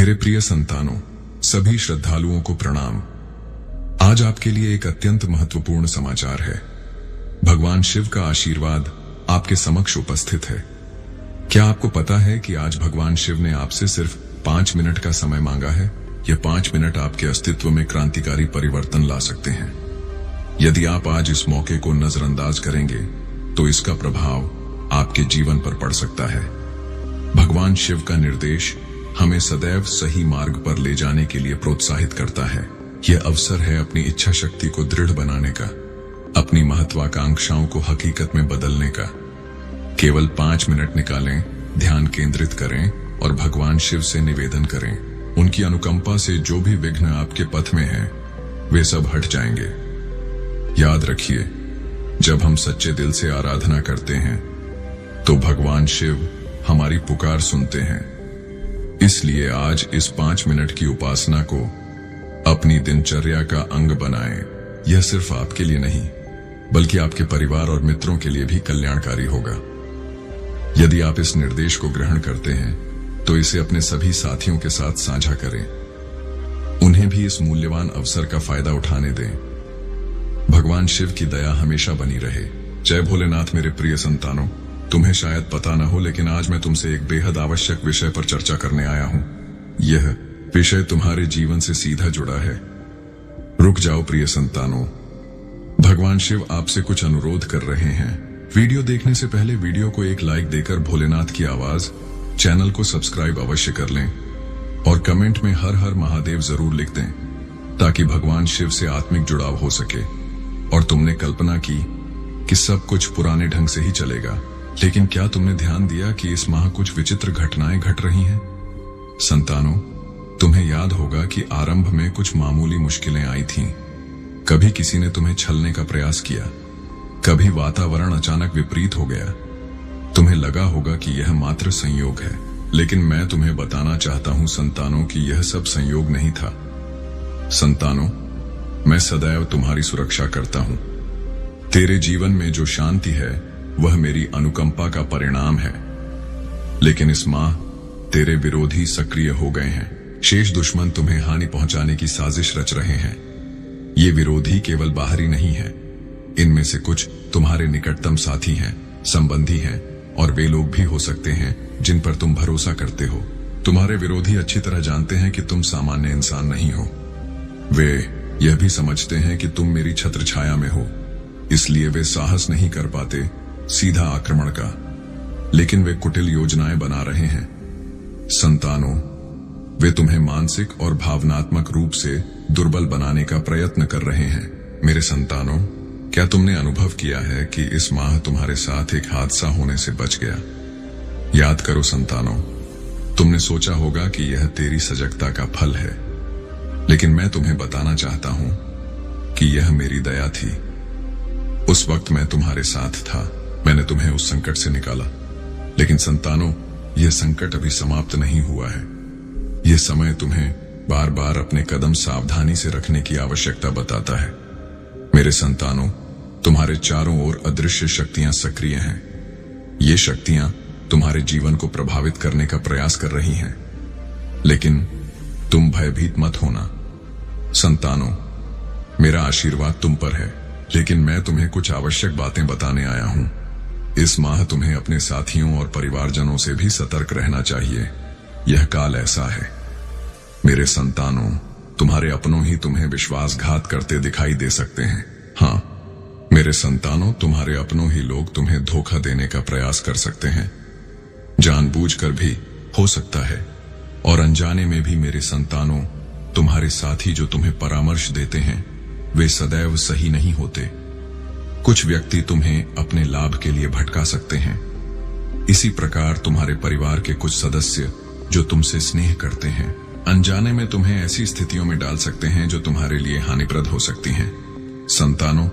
मेरे प्रिय संतानों, सभी श्रद्धालुओं को प्रणाम। आज आपके लिए एक अत्यंत महत्वपूर्ण समाचार है। भगवान शिव का आशीर्वाद आपके समक्ष उपस्थित है। क्या आपको पता है कि आज भगवान शिव ने आपसे सिर्फ 5 मिनट का समय मांगा है? यह 5 मिनट आपके अस्तित्व में क्रांतिकारी परिवर्तन ला सकते हैं। यदि आप आज इस मौके को नजरअंदाज करेंगे तो इसका प्रभाव आपके जीवन पर पड़ सकता है। भगवान शिव का निर्देश हमें सदैव सही मार्ग पर ले जाने के लिए प्रोत्साहित करता है। यह अवसर है अपनी इच्छा शक्ति को दृढ़ बनाने का, अपनी महत्वाकांक्षाओं को हकीकत में बदलने का। केवल 5 मिनट निकालें, ध्यान केंद्रित करें और भगवान शिव से निवेदन करें। उनकी अनुकंपा से जो भी विघ्न आपके पथ में हैं, वे सब हट जाएंगे। याद रखिए, जब हम सच्चे दिल से आराधना करते हैं तो भगवान शिव हमारी पुकार सुनते हैं। इसलिए आज इस 5 मिनट की उपासना को अपनी दिनचर्या का अंग बनाएं। यह सिर्फ आपके लिए नहीं, बल्कि आपके परिवार और मित्रों के लिए भी कल्याणकारी होगा। यदि आप इस निर्देश को ग्रहण करते हैं तो इसे अपने सभी साथियों के साथ साझा करें। उन्हें भी इस मूल्यवान अवसर का फायदा उठाने दें। भगवान शिव की दया हमेशा बनी रहे। जय भोलेनाथ। मेरे प्रिय संतानों, तुम्हें शायद पता न हो, लेकिन आज मैं तुमसे एक बेहद आवश्यक विषय पर चर्चा करने आया हूं। यह विषय तुम्हारे जीवन से सीधा जुड़ा है। रुक जाओ प्रिय संतानों, भगवान शिव आपसे कुछ अनुरोध कर रहे हैं। वीडियो देखने से पहले वीडियो को एक लाइक देकर भोलेनाथ की आवाज चैनल को सब्सक्राइब अवश्य कर लें और कमेंट में हर हर महादेव जरूर लिख दें, ताकि भगवान शिव से आत्मिक जुड़ाव हो सके। और तुमने कल्पना की कि सब कुछ पुराने ढंग से ही चलेगा, लेकिन क्या तुमने ध्यान दिया कि इस माह कुछ विचित्र घटनाएं घट रही हैं? संतानों, तुम्हें याद होगा कि आरंभ में कुछ मामूली मुश्किलें आई थीं। कभी किसी ने तुम्हें छलने का प्रयास किया, कभी वातावरण अचानक विपरीत हो गया। तुम्हें लगा होगा कि यह मात्र संयोग है, लेकिन मैं तुम्हें बताना चाहता हूं संतानों कि यह सब संयोग नहीं था। संतानों, मैं सदैव तुम्हारी सुरक्षा करता हूं। तेरे जीवन में जो शांति है वह मेरी अनुकंपा का परिणाम है। लेकिन इस माह तेरे विरोधी सक्रिय हो गए हैं। शेष दुश्मन तुम्हें हानि पहुंचाने की साजिश रच रहे हैं। ये विरोधी केवल बाहरी नहीं है, इनमें से कुछ तुम्हारे निकटतम साथी हैं, संबंधी हैं, और वे लोग भी हो सकते हैं जिन पर तुम भरोसा करते हो। तुम्हारे विरोधी अच्छी तरह जानते हैं कि तुम सामान्य इंसान नहीं हो। वे यह भी समझते हैं कि तुम मेरी छत्र छाया में हो, इसलिए वे साहस नहीं कर पाते सीधा आक्रमण का, लेकिन वे कुटिल योजनाएं बना रहे हैं। संतानों, वे तुम्हें मानसिक और भावनात्मक रूप से दुर्बल बनाने का प्रयत्न कर रहे हैं। मेरे संतानों, क्या तुमने अनुभव किया है कि इस माह तुम्हारे साथ एक हादसा होने से बच गया? याद करो संतानों, तुमने सोचा होगा कि यह तेरी सजगता का फल है, लेकिन मैं तुम्हें बताना चाहता हूं कि यह मेरी दया थी। उस वक्त मैं तुम्हारे साथ था, मैंने तुम्हें उस संकट से निकाला। लेकिन संतानों, यह संकट अभी समाप्त नहीं हुआ है। यह समय तुम्हें बार बार अपने कदम सावधानी से रखने की आवश्यकता बताता है। मेरे संतानों, तुम्हारे चारों ओर अदृश्य शक्तियां सक्रिय हैं। ये शक्तियां तुम्हारे जीवन को प्रभावित करने का प्रयास कर रही हैं, लेकिन तुम भयभीत मत होना। संतानों, मेरा आशीर्वाद तुम पर है, लेकिन मैं तुम्हें कुछ आवश्यक बातें बताने आया हूं। इस माह तुम्हें अपने साथियों और परिवारजनों से भी सतर्क रहना चाहिए। यह काल ऐसा है। मेरे संतानों, तुम्हारे अपनों ही तुम्हें विश्वासघात करते दिखाई दे सकते हैं। हाँ, मेरे संतानों, तुम्हारे अपनों ही लोग तुम्हें धोखा देने का प्रयास कर सकते हैं। जानबूझकर भी हो सकता है, और अनजाने में भी। मेरे संतानों, तुम्हारे साथी जो तुम्हें परामर्श देते हैं वे सदैव सही नहीं होते। कुछ व्यक्ति तुम्हें अपने लाभ के लिए भटका सकते हैं। इसी प्रकार तुम्हारे परिवार के कुछ सदस्य जो तुमसे स्नेह करते हैं, अनजाने में तुम्हें ऐसी स्थितियों में डाल सकते हैं जो तुम्हारे लिए हानिप्रद हो सकती हैं। संतानों,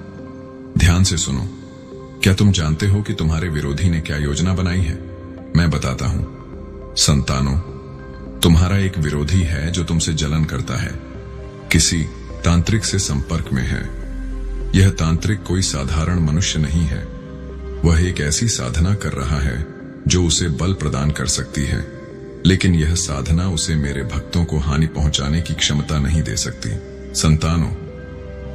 ध्यान से सुनो। क्या तुम जानते हो कि तुम्हारे विरोधी ने क्या योजना बनाई है? मैं बताता हूं। संतानों, तुम्हारा एक विरोधी है जो तुमसे जलन करता है, किसी तांत्रिक से संपर्क में है। यह तांत्रिक कोई साधारण मनुष्य नहीं है। वह एक ऐसी साधना कर रहा है जो उसे बल प्रदान कर सकती है, लेकिन यह साधना उसे मेरे भक्तों को हानि पहुंचाने की क्षमता नहीं दे सकती। संतानों,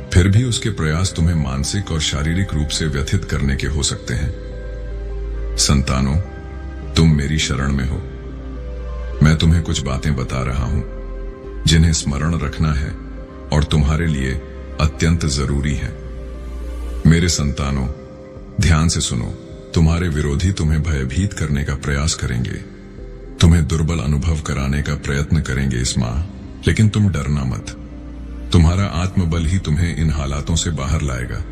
फिर भी उसके प्रयास तुम्हें मानसिक और शारीरिक रूप से व्यथित करने के हो सकते हैं। संतानों, तुम मेरी शरण में हो। मैं तुम्हें कुछ बातें बता रहा हूं जिन्हें स्मरण रखना है और तुम्हारे लिए अत्यंत जरूरी है। मेरे संतानों, ध्यान से सुनो। तुम्हारे विरोधी तुम्हें भयभीत करने का प्रयास करेंगे, तुम्हें दुर्बल अनुभव कराने का प्रयत्न करेंगे इस माह, लेकिन तुम डरना मत। तुम्हारा आत्मबल ही तुम्हें इन हालातों से बाहर लाएगा।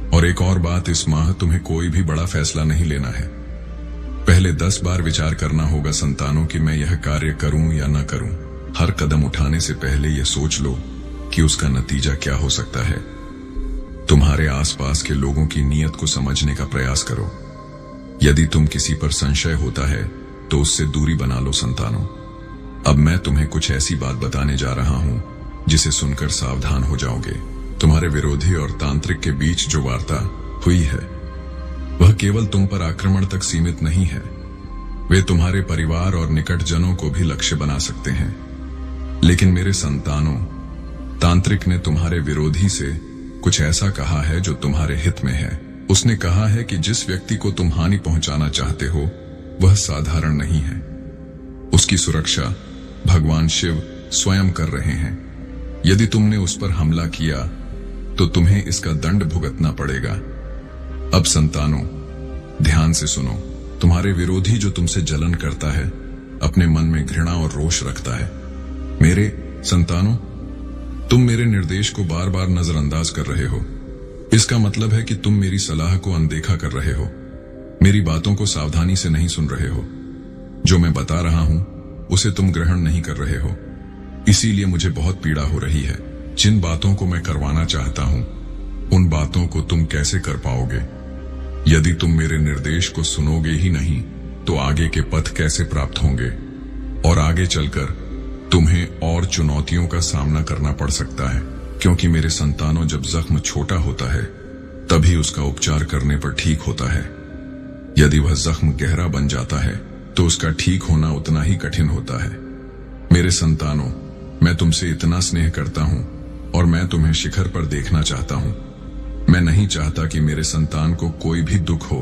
और एक और बात, इस माह तुम्हें कोई भी बड़ा फैसला नहीं लेना है। पहले 10 बार विचार करना होगा संतानों कि मैं यह कार्य करूं या न करूं। हर कदम उठाने से पहले यह सोच लो कि उसका नतीजा क्या हो सकता है। तुम्हारे आसपास के लोगों की नीयत को समझने का प्रयास करो। यदि तुम किसी पर संशय होता है तो उससे दूरी बना लो संतानों। अब मैं तुम्हें कुछ ऐसी बात बताने जा रहा हूं जिसे सुनकर सावधान हो जाओगे। तुम्हारे विरोधी और तांत्रिक के बीच जो वार्ता हुई है वह केवल तुम पर आक्रमण तक सीमित नहीं है। वे तुम्हारे परिवार और निकटजनों को भी लक्ष्य बना सकते हैं। लेकिन मेरे संतानों, तांत्रिक ने तुम्हारे विरोधी से कुछ ऐसा कहा है जो तुम्हारे हित में है। उसने कहा है कि जिस व्यक्ति को तुम हानि पहुंचाना चाहते हो वह साधारण नहीं है। उसकी सुरक्षा भगवान शिव स्वयं कर रहे हैं। यदि तुमने उस पर हमला किया तो तुम्हें इसका दंड भुगतना पड़ेगा। अब संतानों, ध्यान से सुनो। तुम्हारे विरोधी जो तुमसे जलन करता है, अपने मन में घृणा और रोष रखता है। मेरे संतानों, तुम मेरे निर्देश को बार बार नजरअंदाज कर रहे हो। इसका मतलब है कि तुम मेरी सलाह को अनदेखा कर रहे हो, मेरी बातों को सावधानी से नहीं सुन रहे हो। जो मैं बता रहा हूं उसे तुम ग्रहण नहीं कर रहे हो। इसीलिए मुझे बहुत पीड़ा हो रही है। जिन बातों को मैं करवाना चाहता हूं उन बातों को तुम कैसे कर पाओगे? यदि तुम मेरे निर्देश को सुनोगे ही नहीं तो आगे के पथ कैसे प्राप्त होंगे? और आगे चलकर तुम्हें और चुनौतियों का सामना करना पड़ सकता है, क्योंकि मेरे संतानों, जब जख्म छोटा होता है तभी उसका उपचार करने पर ठीक होता है। यदि वह जख्म गहरा बन जाता है तो उसका ठीक होना उतना ही कठिन होता है। मेरे संतानों, मैं तुमसे इतना स्नेह करता हूं और मैं तुम्हें शिखर पर देखना चाहता हूं। मैं नहीं चाहता कि मेरे संतान को कोई भी दुख हो।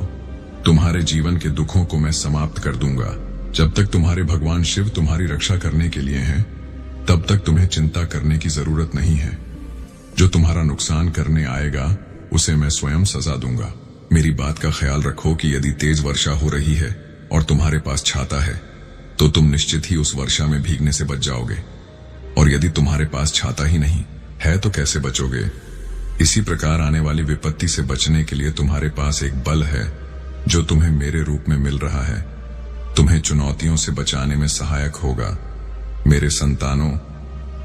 तुम्हारे जीवन के दुखों को मैं समाप्त कर दूंगा। जब तक तुम्हारे भगवान शिव तुम्हारी रक्षा करने के लिए हैं, तब तक तुम्हें चिंता करने की जरूरत नहीं है। जो तुम्हारा नुकसान करने आएगा उसे मैं स्वयं सजा दूंगा। मेरी बात का ख्याल रखो कि यदि तेज वर्षा हो रही है और तुम्हारे पास छाता है तो तुम निश्चित ही उस वर्षा में भीगने से बच जाओगे। और यदि तुम्हारे पास छाता ही नहीं है तो कैसे बचोगे? इसी प्रकार आने वाली विपत्ति से बचने के लिए तुम्हारे पास एक बल है जो तुम्हें मेरे रूप में मिल रहा है। तुम्हें चुनौतियों से बचाने में सहायक होगा। मेरे संतानों,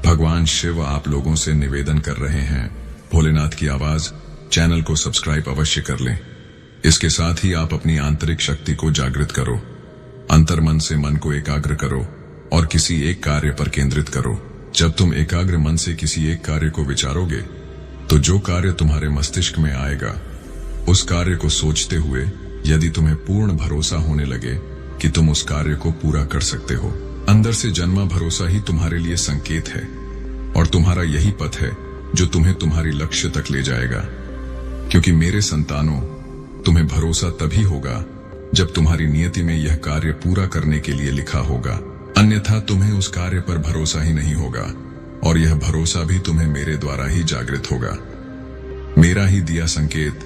भगवान शिव आप लोगों से निवेदन कर रहे हैं, भोलेनाथ की आवाज चैनल को सब्सक्राइब अवश्य कर लें। इसके साथ ही आप अपनी आंतरिक शक्ति को जागृत करो। अंतर्मन से मन को एकाग्र करो और किसी एक कार्य पर केंद्रित करो। जब तुम एकाग्र मन से किसी एक कार्य को विचारोगे तो जो कार्य तुम्हारे मस्तिष्क में आएगा उस कार्य को सोचते हुए यदि तुम्हें पूर्ण भरोसा होने लगे कि तुम उस कार्य को पूरा कर सकते हो, अंदर से जन्मा भरोसा ही तुम्हारे लिए संकेत है और तुम्हारा यही पथ है जो तुम्हें तुम्हारी लक्ष्य तक ले जाएगा। क्योंकि मेरे संतानों, तुम्हें भरोसा तभी होगा जब तुम्हारी नियति में यह कार्य पूरा करने के लिए लिखा होगा, अन्यथा तुम्हें उस कार्य पर भरोसा ही नहीं होगा और यह भरोसा भी तुम्हें मेरे द्वारा ही जागृत होगा। मेरा ही दिया संकेत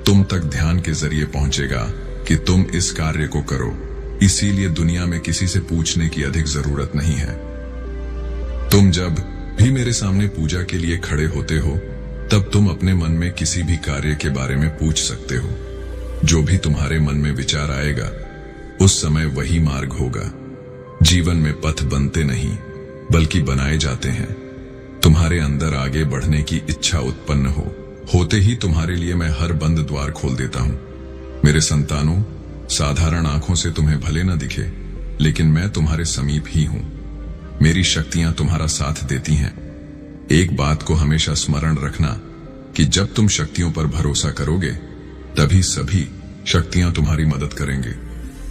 तुम तक ध्यान के जरिए पहुंचेगा कि तुम इस कार्य को करो। इसीलिए दुनिया में किसी से पूछने की अधिक जरूरत नहीं है। तुम जब भी मेरे सामने पूजा के लिए खड़े होते हो तब तुम अपने मन में किसी भी कार्य के बारे में पूछ सकते हो। जो भी तुम्हारे मन में विचार आएगा उस समय वही मार्ग होगा। जीवन में पथ बनते नहीं बल्कि बनाए जाते हैं। तुम्हारे अंदर आगे बढ़ने की इच्छा उत्पन्न होते ही तुम्हारे लिए मैं हर बंद द्वार खोल देता हूं। मेरे संतानों, साधारण आंखों से तुम्हें भले न दिखे लेकिन मैं तुम्हारे समीप ही हूं। मेरी शक्तियां तुम्हारा साथ देती हैं। एक बात को हमेशा स्मरण रखना कि जब तुम शक्तियों पर भरोसा करोगे तभी सभी शक्तियां तुम्हारी मदद करेंगे।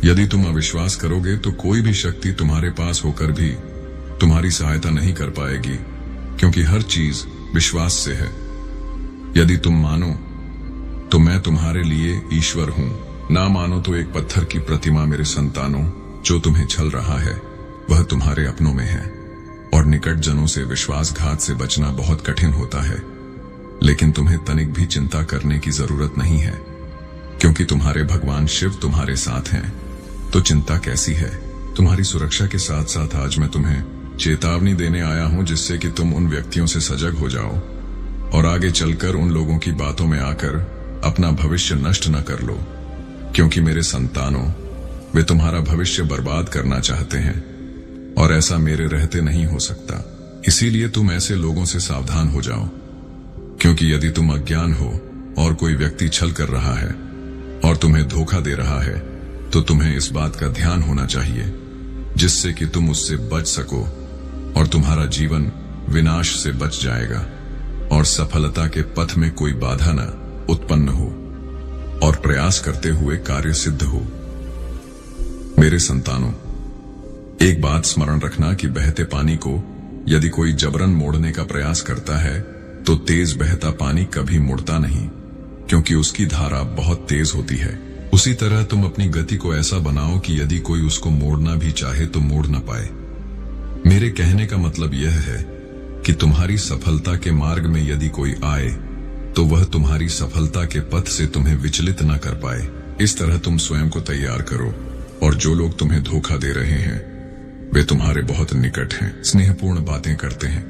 यदि तुम अविश्वास करोगे तो कोई भी शक्ति तुम्हारे पास होकर भी तुम्हारी सहायता नहीं कर पाएगी, क्योंकि हर चीज विश्वास से है। यदि तुम मानो तो मैं तुम्हारे लिए ईश्वर हूं, ना मानो तो एक पत्थर की प्रतिमा। मेरे संतानों, जो तुम्हें छल रहा है वह तुम्हारे अपनों में है, और निकट जनों से विश्वासघात से बचना बहुत कठिन होता है। लेकिन तुम्हें तनिक भी चिंता करने की जरूरत नहीं है, क्योंकि तुम्हारे भगवान शिव तुम्हारे साथ हैं। तो चिंता कैसी है? तुम्हारी सुरक्षा के साथ साथ आज मैं तुम्हें चेतावनी देने आया हूं, जिससे कि तुम उन व्यक्तियों से सजग हो जाओ और आगे चलकर उन लोगों की बातों में आकर अपना भविष्य नष्ट न कर लो, क्योंकि मेरे संतानों, वे तुम्हारा भविष्य बर्बाद करना चाहते हैं और ऐसा मेरे रहते नहीं हो सकता। इसीलिए तुम ऐसे लोगों से सावधान हो जाओ, क्योंकि यदि तुम अज्ञान हो और कोई व्यक्ति छल कर रहा है और तुम्हें धोखा दे रहा है, तो तुम्हें इस बात का ध्यान होना चाहिए, जिससे कि तुम उससे बच सको और तुम्हारा जीवन विनाश से बच जाएगा और सफलता के पथ में कोई बाधा न उत्पन्न हो और प्रयास करते हुए कार्य सिद्ध हो। मेरे संतानों, एक बात स्मरण रखना कि बहते पानी को यदि कोई जबरन मोड़ने का प्रयास करता है तो तेज बहता पानी कभी मुड़ता नहीं, क्योंकि उसकी धारा बहुत तेज होती है। उसी तरह तुम अपनी गति को ऐसा बनाओ कि यदि कोई उसको मोड़ना भी चाहे तो मोड़ न पाए। मेरे कहने का मतलब यह है कि तुम्हारी सफलता के मार्ग में यदि कोई आए तो वह तुम्हारी सफलता के पथ से तुम्हें विचलित न कर पाए। इस तरह तुम स्वयं को तैयार करो, और जो लोग तुम्हें धोखा दे रहे हैं वे तुम्हारे बहुत निकट हैं, स्नेहपूर्ण बातें करते हैं,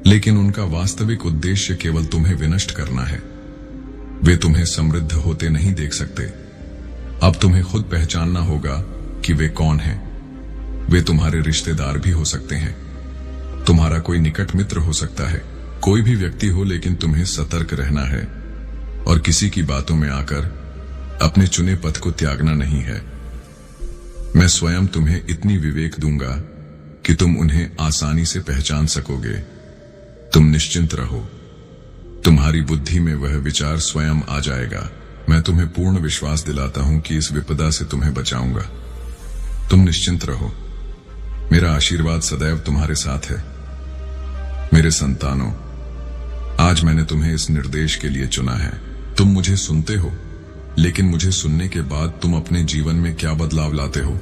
लेकिन उनका वास्तविक उद्देश्य केवल तुम्हें विनष्ट करना है। वे तुम्हें समृद्ध होते नहीं देख सकते। अब तुम्हें खुद पहचानना होगा कि वे कौन हैं। वे तुम्हारे रिश्तेदार भी हो सकते हैं, तुम्हारा कोई निकट मित्र हो सकता है, कोई भी व्यक्ति हो, लेकिन तुम्हें सतर्क रहना है और किसी की बातों में आकर अपने चुने पथ को त्यागना नहीं है। मैं स्वयं तुम्हें इतनी विवेक दूंगा कि तुम उन्हें आसानी से पहचान सकोगे। तुम निश्चिंत रहो, तुम्हारी बुद्धि में वह विचार स्वयं आ जाएगा। मैं तुम्हें पूर्ण विश्वास दिलाता हूं कि इस विपदा से तुम्हें बचाऊंगा। तुम निश्चिंत रहो, मेरा आशीर्वाद सदैव तुम्हारे साथ है। मेरे संतानों, आज मैंने तुम्हें इस निर्देश के लिए चुना है। तुम मुझे सुनते हो, लेकिन मुझे सुनने के बाद तुम अपने जीवन में क्या बदलाव लाते हो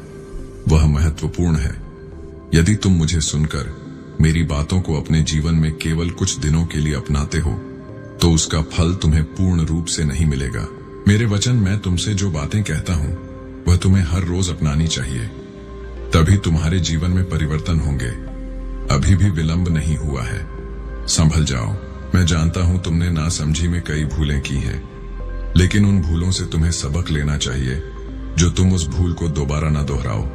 वह महत्वपूर्ण है। यदि तुम मुझे सुनकर मेरी बातों को अपने जीवन में केवल कुछ दिनों के लिए अपनाते हो तो उसका फल तुम्हें पूर्ण रूप से नहीं मिलेगा। मेरे वचन, मैं तुमसे जो बातें कहता हूं वह तुम्हें हर रोज अपनानी चाहिए, तभी तुम्हारे जीवन में परिवर्तन होंगे। अभी भी विलंब नहीं हुआ है, संभल जाओ। मैं जानता हूं तुमने नासमझी में कई भूलें की हैं, लेकिन उन भूलों से तुम्हें सबक लेना चाहिए, जो तुम उस भूल को दोबारा ना दोहराओ।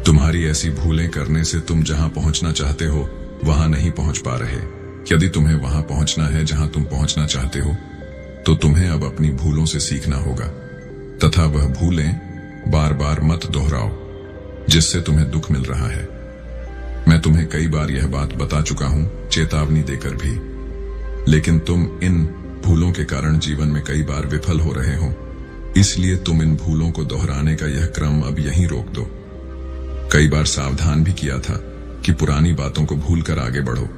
तुम्हारी ऐसी भूलें करने से तुम जहां पहुंचना चाहते हो वहां नहीं पहुंच पा रहे। यदि तुम्हें वहां पहुंचना है जहां तुम पहुंचना चाहते हो, तो तुम्हें अब अपनी भूलों से सीखना होगा, तथा वह भूलें बार बार मत दोहराओ जिससे तुम्हें दुख मिल रहा है। मैं तुम्हें कई बार यह बात बता चुका हूं, चेतावनी देकर भी, लेकिन तुम इन भूलों के कारण जीवन में कई बार विफल हो रहे हो। इसलिए तुम इन भूलों को दोहराने का यह क्रम अब यहीं रोक दो। कई बार सावधान भी किया था कि पुरानी बातों को भूलकर आगे बढ़ो,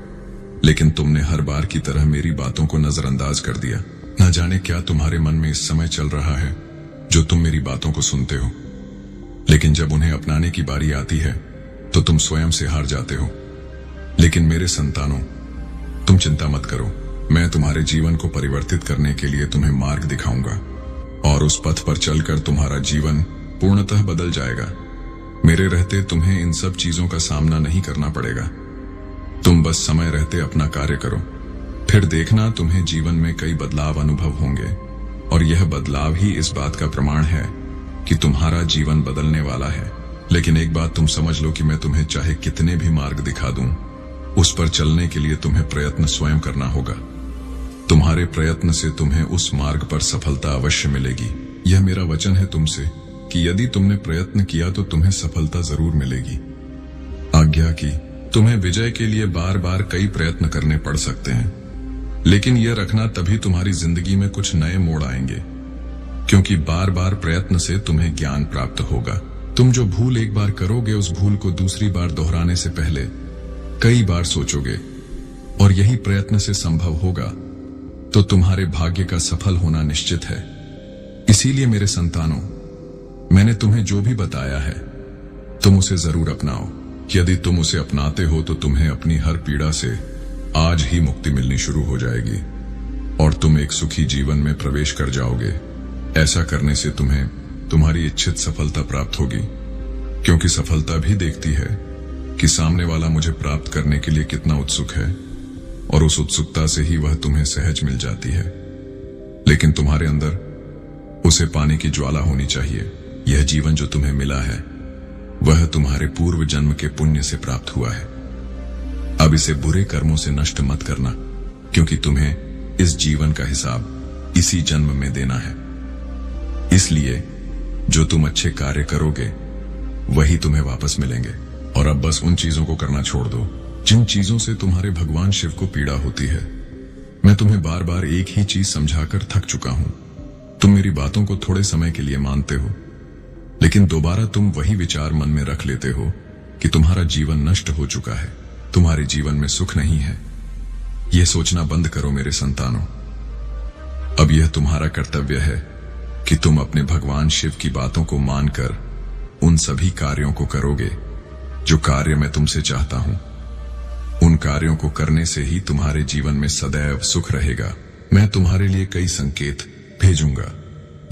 लेकिन तुमने हर बार की तरह मेरी बातों को नजरअंदाज कर दिया। न जाने क्या तुम्हारे मन में इस समय चल रहा है जो तुम मेरी बातों को सुनते हो, लेकिन जब उन्हें अपनाने की बारी आती है तो तुम स्वयं से हार जाते हो। लेकिन मेरे संतानों, तुम चिंता मत करो, मैं तुम्हारे जीवन को परिवर्तित करने के लिए तुम्हें मार्ग दिखाऊंगा और उस पथ पर चलकर तुम्हारा जीवन पूर्णतः बदल जाएगा। मेरे रहते तुम्हें इन सब चीजों का सामना नहीं करना पड़ेगा। तुम बस समय रहते अपना कार्य करो, फिर देखना तुम्हें जीवन में कई बदलाव अनुभव होंगे, और यह बदलाव ही इस बात का प्रमाण है कि तुम्हारा जीवन बदलने वाला है। लेकिन एक बात तुम समझ लो कि मैं तुम्हें चाहे कितने भी मार्ग दिखा दूं, उस पर चलने के लिए तुम्हें प्रयत्न स्वयं करना होगा। तुम्हारे प्रयत्न से तुम्हें उस मार्ग पर सफलता अवश्य मिलेगी। यह मेरा वचन है तुमसे कि यदि तुमने प्रयत्न किया तो तुम्हें सफलता जरूर मिलेगी। आज्ञा की तुम्हें विजय के लिए बार बार कई प्रयत्न करने पड़ सकते हैं, लेकिन यह रखना तभी तुम्हारी जिंदगी में कुछ नए मोड़ आएंगे। क्योंकि बार बार प्रयत्न से तुम्हें ज्ञान प्राप्त होगा। तुम जो भूल एक बार करोगे, उस भूल को दूसरी बार दोहराने से पहले कई बार सोचोगे, और यही प्रयत्न से संभव होगा, तो तुम्हारे भाग्य का सफल होना निश्चित है। इसीलिए मेरे संतानों, मैंने तुम्हें जो भी बताया है, तुम उसे जरूर अपनाओ। यदि तुम उसे अपनाते हो तो तुम्हें अपनी हर पीड़ा से आज ही मुक्ति मिलनी शुरू हो जाएगी और तुम एक सुखी जीवन में प्रवेश कर जाओगे। ऐसा करने से तुम्हें तुम्हारी इच्छित सफलता प्राप्त होगी, क्योंकि सफलता भी देखती है कि सामने वाला मुझे प्राप्त करने के लिए कितना उत्सुक है, और उस उत्सुकता से ही वह तुम्हें सहज मिल जाती है। लेकिन तुम्हारे अंदर उसे पाने की ज्वाला होनी चाहिए। यह जीवन जो तुम्हें मिला है, वह तुम्हारे पूर्व जन्म के पुण्य से प्राप्त हुआ है। अब इसे बुरे कर्मों से नष्ट मत करना, क्योंकि तुम्हें इस जीवन का हिसाब इसी जन्म में देना है। इसलिए जो तुम अच्छे कार्य करोगे, वही तुम्हें वापस मिलेंगे। और अब बस उन चीजों को करना छोड़ दो जिन चीजों से तुम्हारे भगवान शिव को पीड़ा होती है। मैं तुम्हें बार बार एक ही चीज समझाकर थक चुका हूं। तुम मेरी बातों को थोड़े समय के लिए मानते हो, लेकिन दोबारा तुम वही विचार मन में रख लेते हो कि तुम्हारा जीवन नष्ट हो चुका है, तुम्हारे जीवन में सुख नहीं है। यह सोचना बंद करो मेरे संतानों। अब यह तुम्हारा कर्तव्य है कि तुम अपने भगवान शिव की बातों को मानकर उन सभी कार्यों को करोगे जो कार्य मैं तुमसे चाहता हूं। उन कार्यों को करने से ही तुम्हारे जीवन में सदैव सुख रहेगा। मैं तुम्हारे लिए कई संकेत भेजूंगा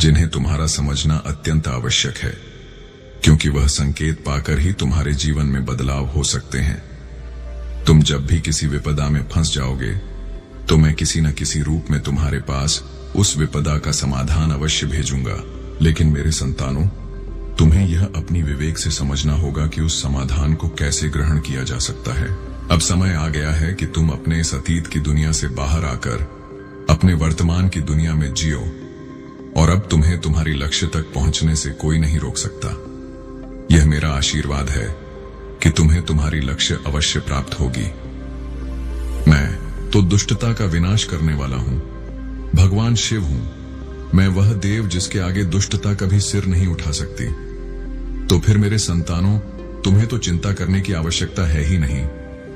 जिन्हें तुम्हारा समझना अत्यंत आवश्यक है, क्योंकि वह संकेत पाकर ही तुम्हारे जीवन में बदलाव हो सकते हैं। तुम जब भी किसी विपदा में फंस जाओगे, तो मैं किसी न किसी रूप में तुम्हारे पास उस विपदा का समाधान अवश्य भेजूंगा। लेकिन मेरे संतानों, तुम्हें यह अपनी विवेक से समझना होगा कि उस समाधान को कैसे ग्रहण किया जा सकता है। अब समय आ गया है कि तुम अपने इस अतीत की दुनिया से बाहर आकर अपने वर्तमान की दुनिया में जियो, और अब तुम्हें तुम्हारी लक्ष्य तक पहुंचने से कोई नहीं रोक सकता। यह मेरा आशीर्वाद है कि तुम्हें तुम्हारी लक्ष्य अवश्य प्राप्त होगी। मैं तो दुष्टता का विनाश करने वाला हूं, भगवान शिव हूं। मैं वह देव जिसके आगे दुष्टता कभी सिर नहीं उठा सकती। तो फिर मेरे संतानों, तुम्हें तो चिंता करने की आवश्यकता है ही नहीं,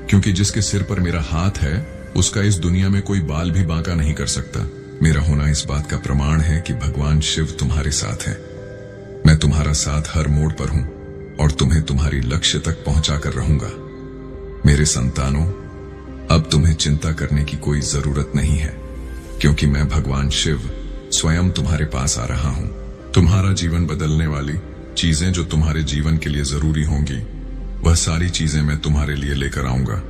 क्योंकि जिसके सिर पर मेरा हाथ है, उसका इस दुनिया में कोई बाल भी बांका नहीं कर सकता। मेरा होना इस बात का प्रमाण है कि भगवान शिव तुम्हारे साथ है। मैं तुम्हारा साथ हर मोड़ पर हूं और तुम्हें तुम्हारी लक्ष्य तक पहुंचाकर रहूंगा। मेरे संतानों, अब तुम्हें चिंता करने की कोई जरूरत नहीं है, क्योंकि मैं भगवान शिव स्वयं तुम्हारे पास आ रहा हूं। तुम्हारा जीवन बदलने वाली चीजें जो तुम्हारे जीवन के लिए जरूरी होंगी, वह सारी चीजें मैं तुम्हारे लिए लेकर आऊंगा।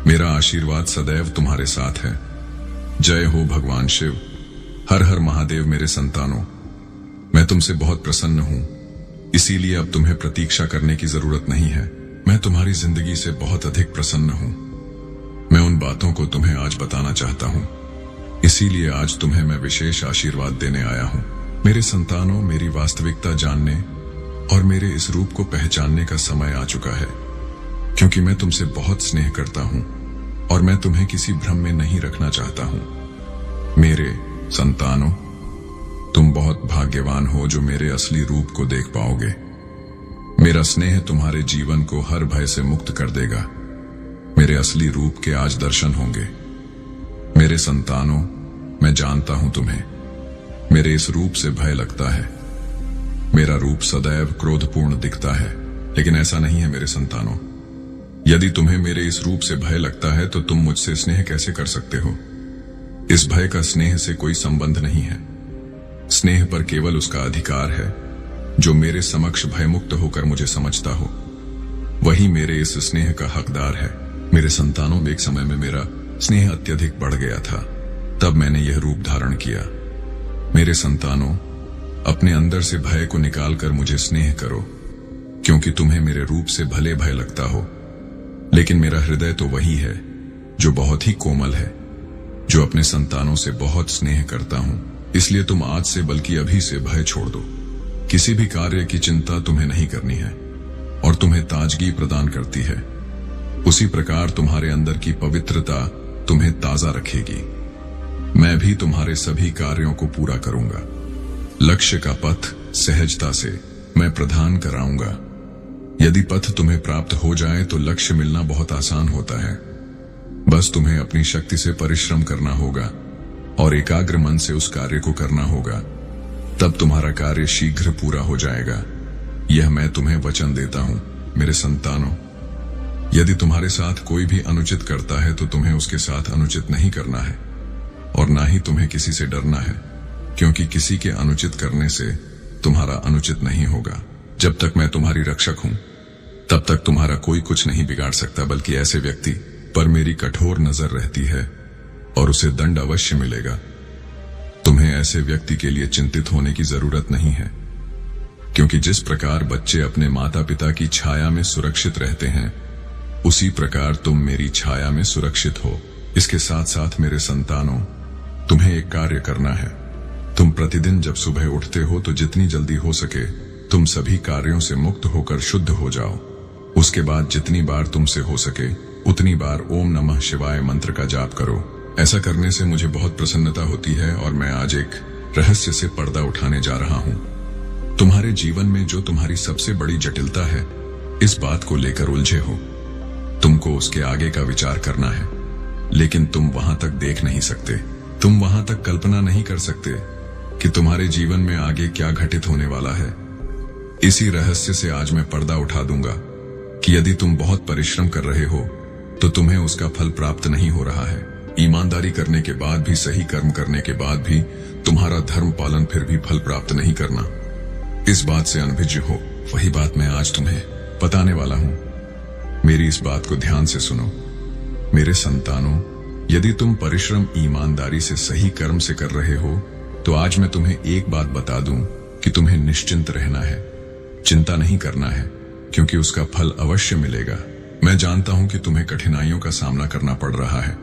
मेरा आशीर्वाद सदैव तुम्हारे साथ है। जय हो भगवान शिव। हर हर महादेव। मेरे संतानों, मैं तुमसे बहुत प्रसन्न हूं, इसीलिए अब तुम्हें प्रतीक्षा करने की जरूरत नहीं है। मैं तुम्हारी जिंदगी से बहुत अधिक प्रसन्न हूं। मैं उन बातों को तुम्हें आज बताना चाहता हूं, इसीलिए आज तुम्हें मैं विशेष आशीर्वाद देने आया हूं। मेरे संतानों, मेरी वास्तविकता जानने और मेरे इस रूप को पहचानने का समय आ चुका है, क्योंकि मैं तुमसे बहुत स्नेह करता हूं और मैं तुम्हें किसी भ्रम में नहीं रखना चाहता हूं। मेरे संतानों, तुम बहुत भाग्यवान हो जो मेरे असली रूप को देख पाओगे। मेरा स्नेह तुम्हारे जीवन को हर भय से मुक्त कर देगा। मेरे असली रूप के आज दर्शन होंगे। मेरे संतानों, मैं जानता हूं तुम्हें मेरे इस रूप से भय लगता है। मेरा रूप सदैव क्रोधपूर्ण दिखता है, लेकिन ऐसा नहीं है मेरे संतानों। यदि तुम्हें मेरे इस रूप से भय लगता है तो तुम मुझसे स्नेह कैसे कर सकते हो? इस भय का स्नेह से कोई संबंध नहीं है। स्नेह पर केवल उसका अधिकार है जो मेरे समक्ष भयमुक्त होकर मुझे समझता हो, वही मेरे इस स्नेह का हकदार है। मेरे संतानों, एक समय में मेरा स्नेह अत्यधिक बढ़ गया था, तब मैंने यह रूप धारण किया। मेरे संतानों, अपने अंदर से भय को निकालकर मुझे स्नेह करो, क्योंकि तुम्हें मेरे रूप से भले भय लगता हो, लेकिन मेरा हृदय तो वही है जो बहुत ही कोमल है, जो अपने संतानों से बहुत स्नेह करता हूं। इसलिए तुम आज से बल्कि अभी से भय छोड़ दो। किसी भी कार्य की चिंता तुम्हें नहीं करनी है और तुम्हें ताजगी प्रदान करती है। उसी प्रकार तुम्हारे अंदर की पवित्रता तुम्हें ताजा रखेगी। मैं भी तुम्हारे सभी कार्यों को पूरा करूंगा। लक्ष्य का पथ सहजता से मैं प्रदान कराऊंगा। यदि पथ तुम्हें प्राप्त हो जाए तो लक्ष्य मिलना बहुत आसान होता है। बस तुम्हें अपनी शक्ति से परिश्रम करना होगा और एकाग्र मन से उस कार्य को करना होगा। तब तुम्हारा कार्य शीघ्र पूरा हो जाएगा। यह मैं तुम्हें वचन देता हूं मेरे संतानों। यदि तुम्हारे साथ कोई भी अनुचित करता है तो तुम्हें उसके साथ अनुचित नहीं करना है और ना ही तुम्हें किसी से डरना है, क्योंकि किसी के अनुचित करने से तुम्हारा अनुचित नहीं होगा। जब तक मैं तुम्हारी रक्षक हूं तब तक तुम्हारा कोई कुछ नहीं बिगाड़ सकता, बल्कि ऐसे व्यक्ति पर मेरी कठोर नजर रहती है और उसे दंड अवश्य मिलेगा। तुम्हें ऐसे व्यक्ति के लिए चिंतित होने की जरूरत नहीं है, क्योंकि जिस प्रकार बच्चे अपने माता पिता की छाया में सुरक्षित रहते हैं, उसी प्रकार तुम मेरी छाया में सुरक्षित हो। इसके साथ साथ मेरे संतानों, तुम्हें एक कार्य करना है। तुम प्रतिदिन जब सुबह उठते हो तो जितनी जल्दी हो सके तुम सभी कार्यों से मुक्त होकर शुद्ध हो जाओ। उसके बाद जितनी बार तुमसे हो सके उतनी बार ओम नमः शिवाय मंत्र का जाप करो। ऐसा करने से मुझे बहुत प्रसन्नता होती है और मैं आज एक रहस्य से पर्दा उठाने जा रहा हूं। तुम्हारे जीवन में जो तुम्हारी सबसे बड़ी जटिलता है, इस बात को लेकर उलझे हो। तुमको उसके आगे का विचार करना है, लेकिन तुम वहां तक देख नहीं सकते। तुम वहां तक कल्पना नहीं कर सकते कि तुम्हारे जीवन में आगे क्या घटित होने वाला है। इसी रहस्य से आज मैं पर्दा उठा दूंगा कि यदि तुम बहुत परिश्रम कर रहे हो तो तुम्हें उसका फल प्राप्त नहीं हो रहा है। ईमानदारी करने के बाद भी, सही कर्म करने के बाद भी तुम्हारा धर्म पालन फिर भी फल प्राप्त नहीं करना। इस बात से अनभिज्ञ हो। वही बात मैं आज तुम्हें बताने वाला हूं। मेरी इस बात को ध्यान से सुनो मेरे संतानों। यदि तुम परिश्रम ईमानदारी से सही कर्म से कर रहे हो तो आज मैं तुम्हें एक बात बता दूं कि तुम्हें निश्चिंत रहना है, चिंता नहीं करना है, क्योंकि उसका फल अवश्य मिलेगा। मैं जानता हूं कि तुम्हें कठिनाइयों का सामना करना पड़ रहा है,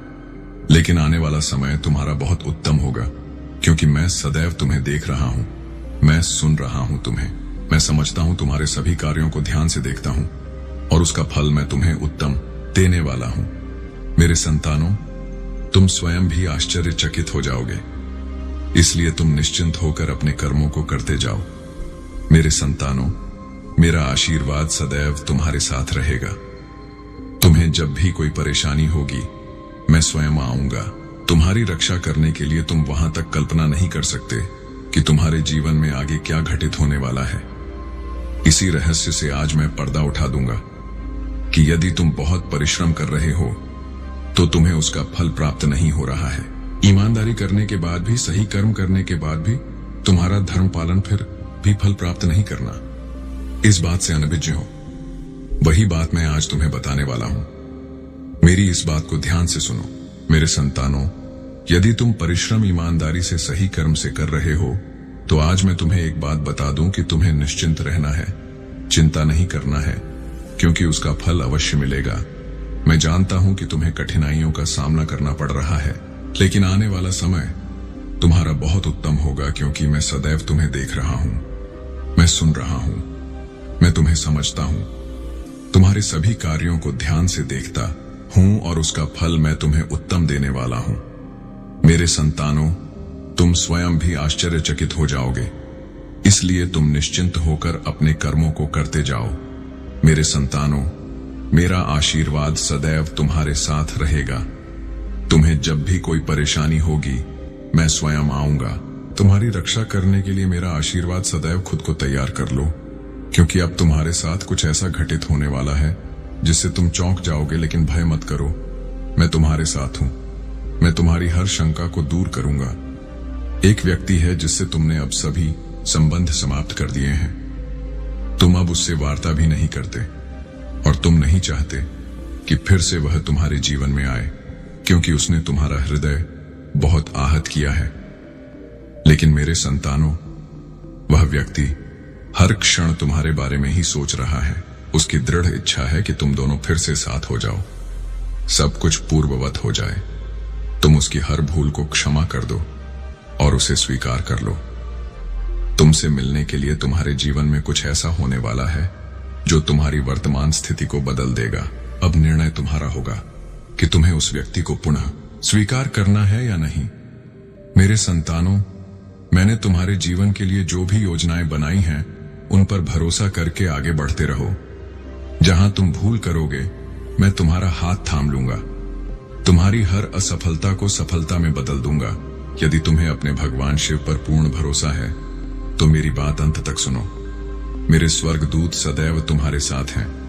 लेकिन आने वाला समय तुम्हारा बहुत उत्तम होगा, क्योंकि मैं सदैव तुम्हें देख रहा हूं, मैं सुन रहा हूं तुम्हें। मैं समझता हूं तुम्हारे सभी कार्यों को ध्यान से देखता हूं और उसका फल मैं तुम्हें उत्तम देने वाला हूं। मेरे संतानों, तुम स्वयं भी आश्चर्यचकित हो जाओगे, इसलिए तुम निश्चिंत होकर अपने कर्मों को करते जाओ। मेरे संतानों, मेरा आशीर्वाद सदैव तुम्हारे साथ रहेगा। तुम्हें जब भी कोई परेशानी होगी मैं स्वयं आऊंगा तुम्हारी रक्षा करने के लिए। तुम वहां तक कल्पना नहीं कर सकते कि तुम्हारे जीवन में आगे क्या घटित होने वाला है। इसी रहस्य से आज मैं पर्दा उठा दूंगा कि यदि तुम बहुत परिश्रम कर रहे हो तो तुम्हें उसका फल प्राप्त नहीं हो रहा है। ईमानदारी करने के बाद भी, सही कर्म करने के बाद भी तुम्हारा धर्म पालन फिर भी फल प्राप्त नहीं करना। इस बात से अनभिज्ञ हो। वही बात मैं आज तुम्हें बताने वाला हूं। मेरी इस बात को ध्यान से सुनो मेरे संतानों। यदि तुम परिश्रम ईमानदारी से सही कर्म से कर रहे हो तो आज मैं तुम्हें एक बात बता दूं कि तुम्हें निश्चिंत रहना है, चिंता नहीं करना है, क्योंकि उसका फल अवश्य मिलेगा। मैं जानता हूं कि तुम्हें कठिनाइयों का सामना करना पड़ रहा है, लेकिन आने वाला समय तुम्हारा बहुत उत्तम होगा, क्योंकि मैं सदैव तुम्हें देख रहा हूं, मैं सुन रहा हूं, मैं तुम्हें समझता हूं, तुम्हारे सभी कार्यों को ध्यान से देखता हूं और उसका फल मैं तुम्हें उत्तम देने वाला हूं। मेरे संतानों, तुम स्वयं भी आश्चर्यचकित हो जाओगे, इसलिए तुम निश्चिंत होकर अपने कर्मों को करते जाओ। मेरे संतानों, मेरा आशीर्वाद सदैव तुम्हारे साथ रहेगा। तुम्हें जब भी कोई परेशानी होगी मैं स्वयं आऊंगा तुम्हारी रक्षा करने के लिए। मेरा आशीर्वाद सदैव खुद को तैयार कर लो, क्योंकि अब तुम्हारे साथ कुछ ऐसा घटित होने वाला है जिससे तुम चौंक जाओगे। लेकिन भय मत करो, मैं तुम्हारे साथ हूं। मैं तुम्हारी हर शंका को दूर करूंगा। एक व्यक्ति है जिससे तुमने अब सभी संबंध समाप्त कर दिए हैं। तुम अब उससे वार्ता भी नहीं करते और तुम नहीं चाहते कि फिर से वह तुम्हारे जीवन में आए, क्योंकि उसने तुम्हारा हृदय बहुत आहत किया है। लेकिन मेरे संतानों, वह व्यक्ति हर क्षण तुम्हारे बारे में ही सोच रहा है। उसकी दृढ़ इच्छा है कि तुम दोनों फिर से साथ हो जाओ, सब कुछ पूर्ववत हो जाए। तुम उसकी हर भूल को क्षमा कर दो और उसे स्वीकार कर लो। तुमसे मिलने के लिए तुम्हारे जीवन में कुछ ऐसा होने वाला है जो तुम्हारी वर्तमान स्थिति को बदल देगा। अब निर्णय तुम्हारा होगा कि तुम्हें उस व्यक्ति को पुनः स्वीकार करना है या नहीं। मेरे संतानों, मैंने तुम्हारे जीवन के लिए जो भी योजनाएं बनाई हैं, उन पर भरोसा करके आगे बढ़ते रहो। जहां तुम भूल करोगे, मैं तुम्हारा हाथ थाम लूंगा। तुम्हारी हर असफलता को सफलता में बदल दूंगा। यदि तुम्हें अपने भगवान शिव पर पूर्ण भरोसा है, तो मेरी बात अंत तक सुनो। मेरे स्वर्गदूत सदैव तुम्हारे साथ हैं।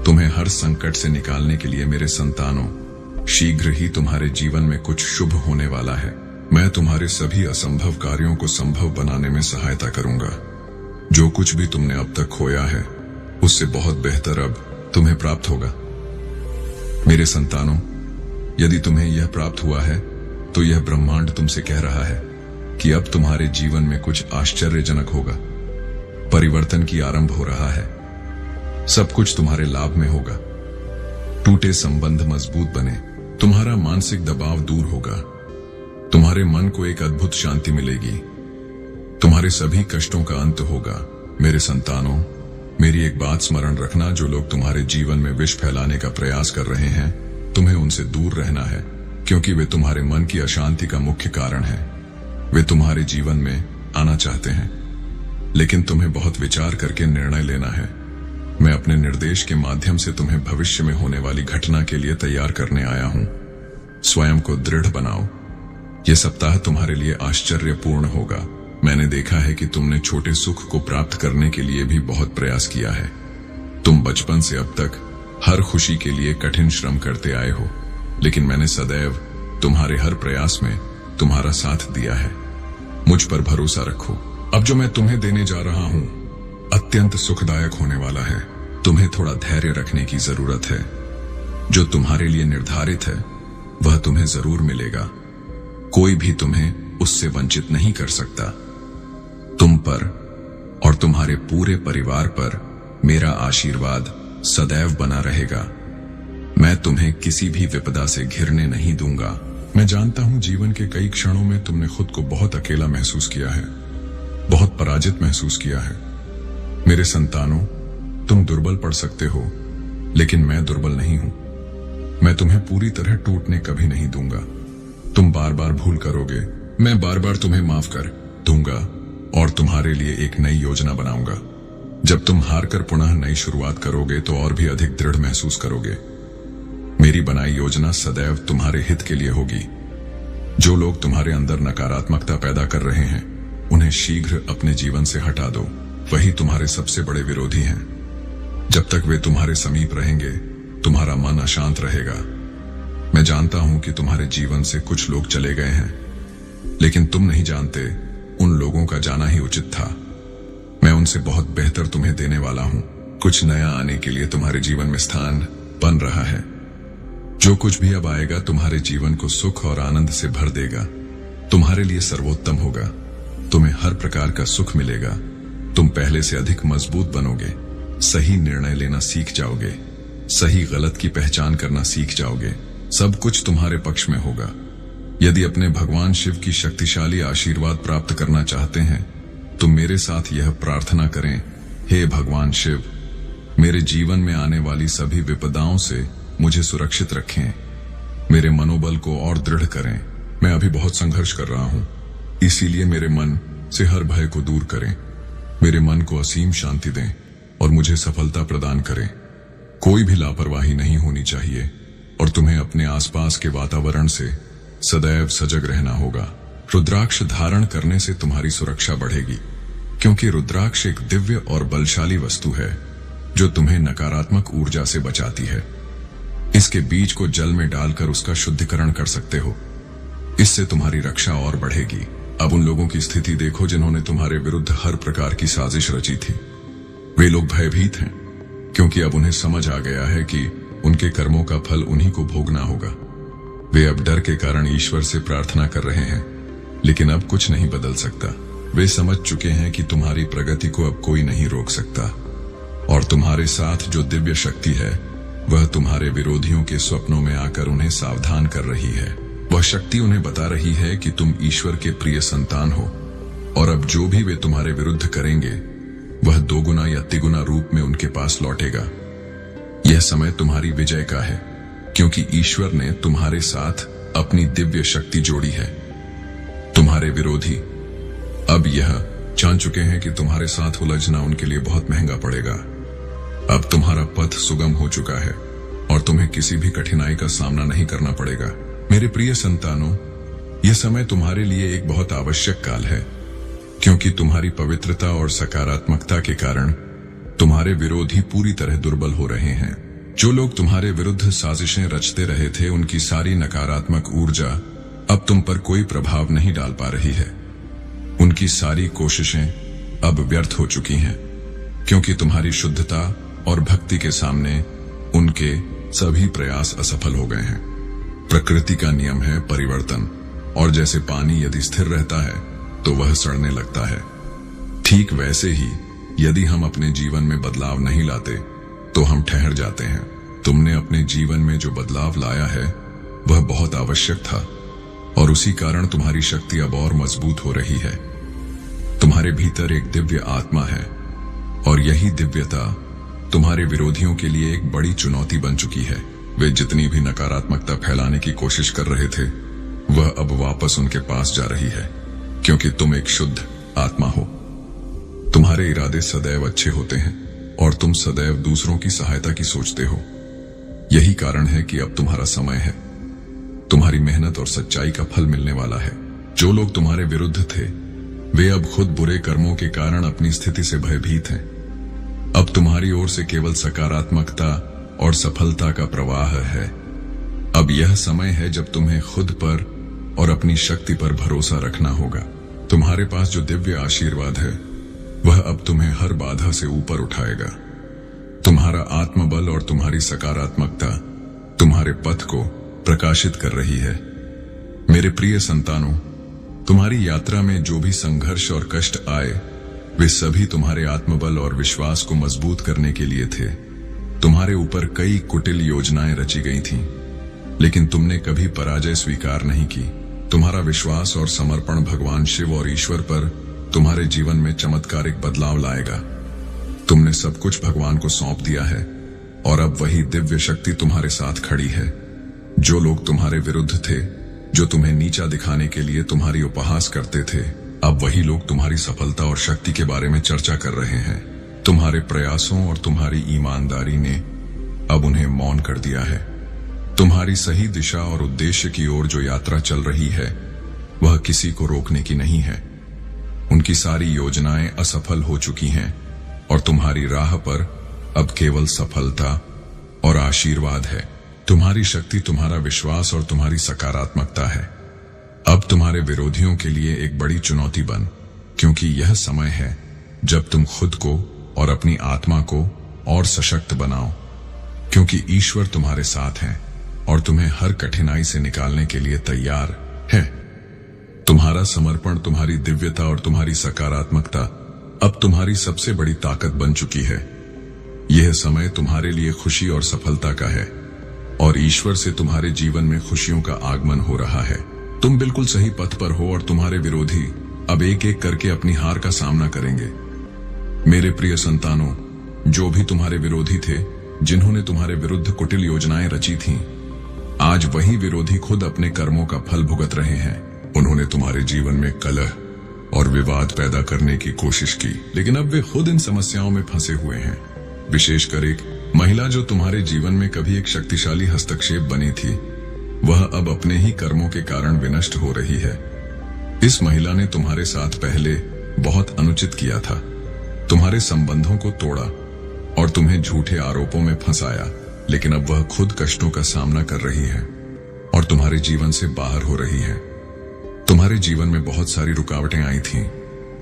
तुम्हें हर संकट से निकालने के लिए मेरे संतानों, शीघ्र ही तुम्हारे जीवन में कुछ शुभ होने वाला है। मैं तुम्हारे सभी असंभव कार्यों को संभव बनाने में सहायता करूंगा। जो कुछ भी तुमने अब तक खोया है, उससे बहुत बेहतर अब तुम्हें प्राप्त होगा। मेरे संतानों, यदि तुम्हें यह प्राप्त हुआ है, तो यह ब्रह्मांड तुमसे कह रहा है कि अब तुम्हारे जीवन में कुछ आश्चर्यजनक होगा। परिवर्तन की आरंभ हो रहा है। सब कुछ तुम्हारे लाभ में होगा। टूटे संबंध मजबूत बने। तुम्हारा मानसिक दबाव दूर होगा। तुम्हारे मन को एक अद्भुत शांति मिलेगी। तुम्हारे सभी कष्टों का अंत होगा। मेरे संतानों, मेरी एक बात स्मरण रखना, जो लोग तुम्हारे जीवन में विष फैलाने का प्रयास कर रहे हैं, तुम्हें उनसे दूर रहना है, क्योंकि वे तुम्हारे मन की अशांति का मुख्य कारण है। वे तुम्हारे जीवन में आना चाहते हैं, लेकिन तुम्हें बहुत विचार करके निर्णय लेना है। मैं अपने निर्देश के माध्यम से तुम्हें भविष्य में होने वाली घटना के लिए तैयार करने आया हूं। स्वयं को दृढ़ बनाओ। यह सप्ताह तुम्हारे लिए आश्चर्यपूर्ण होगा। मैंने देखा है कि तुमने छोटे सुख को प्राप्त करने के लिए भी बहुत प्रयास किया है। तुम बचपन से अब तक हर खुशी के लिए कठिन श्रम करते आए हो, लेकिन मैंने सदैव तुम्हारे हर प्रयास में तुम्हारा साथ दिया है। मुझ पर भरोसा रखो। अब जो मैं तुम्हें देने जा रहा हूं, अत्यंत सुखदायक होने वाला है। तुम्हें थोड़ा धैर्य रखने की जरूरत है। जो तुम्हारे लिए निर्धारित है, वह तुम्हें जरूर मिलेगा। कोई भी तुम्हें उससे वंचित नहीं कर सकता। तुम पर और तुम्हारे पूरे परिवार पर मेरा आशीर्वाद सदैव बना रहेगा। मैं तुम्हें किसी भी विपदा से घिरने नहीं दूंगा। मैं जानता हूं जीवन के कई क्षणों में तुमने खुद को बहुत अकेला महसूस किया है, बहुत पराजित महसूस किया है। मेरे संतानों, तुम दुर्बल पड़ सकते हो, लेकिन मैं दुर्बल नहीं हूं। मैं तुम्हें पूरी तरह टूटने कभी नहीं दूंगा। तुम बार बार भूल करोगे, मैं बार बार तुम्हें माफ कर दूंगा और तुम्हारे लिए एक नई योजना बनाऊंगा। जब तुम हार कर पुनः नई शुरुआत करोगे, तो और भी अधिक दृढ़ महसूस करोगे। मेरी बनाई योजना सदैव तुम्हारे हित के लिए होगी। जो लोग तुम्हारे अंदर नकारात्मकता पैदा कर रहे हैं, उन्हें शीघ्र अपने जीवन से हटा दो। वही तुम्हारे सबसे बड़े विरोधी हैं। जब तक वे तुम्हारे समीप रहेंगे, तुम्हारा मन अशांत रहेगा। मैं जानता हूं कि तुम्हारे जीवन से कुछ लोग चले गए हैं, लेकिन तुम नहीं जानते उन लोगों का जाना ही उचित था। मैं उनसे बहुत बेहतर तुम्हें देने वाला हूं। कुछ नया आने के लिए तुम्हारे जीवन में स्थान बन रहा है। जो कुछ भी अब आएगा, तुम्हारे जीवन को सुख और आनंद से भर देगा। तुम्हारे लिए सर्वोत्तम होगा। तुम्हें हर प्रकार का सुख मिलेगा। तुम पहले से अधिक मजबूत बनोगे। सही निर्णय लेना सीख जाओगे। सही गलत की पहचान करना सीख जाओगे। सब कुछ तुम्हारे पक्ष में होगा। यदि अपने भगवान शिव की शक्तिशाली आशीर्वाद प्राप्त करना चाहते हैं, तो मेरे साथ यह प्रार्थना करें, हे भगवान शिव, मेरे जीवन में आने वाली सभी विपदाओं से मुझे सुरक्षित रखें। मेरे मनोबल को और दृढ़ करें। मैं अभी बहुत संघर्ष कर रहा हूं, इसीलिए मेरे मन से हर भय को दूर करें। मेरे मन को असीम शांति दें और मुझे सफलता प्रदान करें। कोई भी लापरवाही नहीं होनी चाहिए और तुम्हें अपने आसपास के वातावरण से सदैव सजग रहना होगा। रुद्राक्ष धारण करने से तुम्हारी सुरक्षा बढ़ेगी, क्योंकि रुद्राक्ष एक दिव्य और बलशाली वस्तु है जो तुम्हें नकारात्मक ऊर्जा से बचाती है। इसके बीज को जल में डालकर उसका शुद्धिकरण कर सकते हो। इससे तुम्हारी रक्षा और बढ़ेगी। अब उन लोगों की स्थिति देखो जिन्होंने तुम्हारे विरुद्ध हर प्रकार की साजिश रची थी। वे लोग भयभीत हैं, क्योंकि अब उन्हें समझ आ गया है कि उनके कर्मों का फल उन्हीं को भोगना होगा। वे अब डर के कारण ईश्वर से प्रार्थना कर रहे हैं, लेकिन अब कुछ नहीं बदल सकता। वे समझ चुके हैं कि तुम्हारी प्रगति को अब कोई नहीं रोक सकता, और तुम्हारे साथ जो दिव्य शक्ति है, वह तुम्हारे विरोधियों के स्वप्नों में आकर उन्हें सावधान कर रही है। वह शक्ति उन्हें बता रही है कि तुम ईश्वर के प्रिय संतान हो, और अब जो भी वे तुम्हारे विरुद्ध करेंगे, वह दोगुना या तिगुना रूप में उनके पास लौटेगा। यह समय तुम्हारी विजय का है, क्योंकि ईश्वर ने तुम्हारे साथ अपनी दिव्य शक्ति जोड़ी है। तुम्हारे विरोधी अब यह जान चुके हैं कि तुम्हारे साथ उलझना उनके लिए बहुत महंगा पड़ेगा। अब तुम्हारा पथ सुगम हो चुका है और तुम्हें किसी भी कठिनाई का सामना नहीं करना पड़ेगा। मेरे प्रिय संतानों, यह समय तुम्हारे लिए एक बहुत आवश्यक काल है, क्योंकि तुम्हारी पवित्रता और सकारात्मकता के कारण तुम्हारे विरोधी पूरी तरह दुर्बल हो रहे हैं। जो लोग तुम्हारे विरुद्ध साजिशें रचते रहे थे, उनकी सारी नकारात्मक ऊर्जा अब तुम पर कोई प्रभाव नहीं डाल पा रही है। उनकी सारी कोशिशें अब व्यर्थ हो चुकी हैं, क्योंकि तुम्हारी शुद्धता और भक्ति के सामने उनके सभी प्रयास असफल हो गए हैं। प्रकृति का नियम है परिवर्तन, और जैसे पानी यदि स्थिर रहता है तो वह सड़ने लगता है, ठीक वैसे ही यदि हम अपने जीवन में बदलाव नहीं लाते तो हम ठहर जाते हैं। तुमने अपने जीवन में जो बदलाव लाया है वह बहुत आवश्यक था, और उसी कारण तुम्हारी शक्ति अब और मजबूत हो रही है। तुम्हारे भीतर एक दिव्य आत्मा है, और यही दिव्यता तुम्हारे विरोधियों के लिए एक बड़ी चुनौती बन चुकी है। वे जितनी भी नकारात्मकता फैलाने की कोशिश कर रहे थे, वह अब वापस उनके पास जा रही है, क्योंकि तुम एक शुद्ध आत्मा हो। तुम्हारे इरादे सदैव अच्छे होते हैं और तुम सदैव दूसरों की सहायता की सोचते हो। यही कारण है कि अब तुम्हारा समय है। तुम्हारी मेहनत और सच्चाई का फल मिलने वाला है। जो लोग तुम्हारे विरुद्ध थे, वे अब खुद बुरे कर्मों के कारण अपनी स्थिति से भयभीत हैं। अब तुम्हारी ओर से केवल सकारात्मकता और सफलता का प्रवाह है। अब यह समय है जब तुम्हें खुद पर और अपनी शक्ति पर भरोसा रखना होगा। तुम्हारे पास जो दिव्य आशीर्वाद है वह अब तुम्हें हर बाधा से ऊपर उठाएगा। तुम्हारा आत्मबल और तुम्हारी सकारात्मकता तुम्हारे पथ को प्रकाशित कर रही है। मेरे प्रिय संतानों, तुम्हारी यात्रा में जो भी संघर्ष और कष्ट आए, वे सभी तुम्हारे आत्मबल और विश्वास को मजबूत करने के लिए थे। तुम्हारे ऊपर कई कुटिल योजनाएं रची गई थीं, लेकिन तुमने कभी पराजय स्वीकार नहीं की। तुम्हारा विश्वास और समर्पण भगवान शिव और ईश्वर पर तुम्हारे जीवन में चमत्कारिक बदलाव लाएगा। तुमने सब कुछ भगवान को सौंप दिया है, और अब वही दिव्य शक्ति तुम्हारे साथ खड़ी है। जो लोग तुम्हारे विरुद्ध थे, जो तुम्हें नीचा दिखाने के लिए तुम्हारी उपहास करते थे, अब वही लोग तुम्हारी सफलता और शक्ति के बारे में चर्चा कर रहे हैं। तुम्हारे प्रयासों और तुम्हारी ईमानदारी ने अब उन्हें मौन कर दिया है। तुम्हारी सही दिशा और उद्देश्य की ओर जो यात्रा चल रही है, वह किसी को रोकने की नहीं है। उनकी सारी योजनाएं असफल हो चुकी हैं, और तुम्हारी राह पर अब केवल सफलता और आशीर्वाद है। तुम्हारी शक्ति, तुम्हारा विश्वास और तुम्हारी सकारात्मकता है अब तुम्हारे विरोधियों के लिए एक बड़ी चुनौती बन, क्योंकि यह समय है जब तुम खुद को और अपनी आत्मा को और सशक्त बनाओ, क्योंकि ईश्वर तुम्हारे साथ है और तुम्हें हर कठिनाई से निकालने के लिए तैयार है। तुम्हारा समर्पण, तुम्हारी दिव्यता और तुम्हारी सकारात्मकता अब तुम्हारी सबसे बड़ी ताकत बन चुकी है। यह समय तुम्हारे लिए खुशी और सफलता का है, और ईश्वर से तुम्हारे जीवन में खुशियों का आगमन हो रहा है। तुम बिल्कुल सही पथ पर हो, और तुम्हारे विरोधी अब एक एक करके अपनी हार का सामना करेंगे। मेरे प्रिय संतानों, जो भी तुम्हारे विरोधी थे, जिन्होंने तुम्हारे विरुद्ध कुटिल योजनाएं रची थीं, आज वही विरोधी खुद अपने कर्मों का फल भुगत रहे हैं। उन्होंने तुम्हारे जीवन में कलह और विवाद पैदा करने की कोशिश की, लेकिन अब वे खुद इन समस्याओं में फंसे हुए हैं। विशेषकर एक महिला जो तुम्हारे जीवन में कभी एक शक्तिशाली हस्तक्षेप बनी थी, वह अब अपने ही कर्मों के कारण विनष्ट हो रही है। इस महिला ने तुम्हारे साथ पहले बहुत अनुचित किया था, तुम्हारे संबंधों को तोड़ा और तुम्हें झूठे आरोपों में फंसाया, लेकिन अब वह खुद कष्टों का सामना कर रही है और तुम्हारे जीवन से बाहर हो रही है। तुम्हारे जीवन में बहुत सारी रुकावटें आई थीं,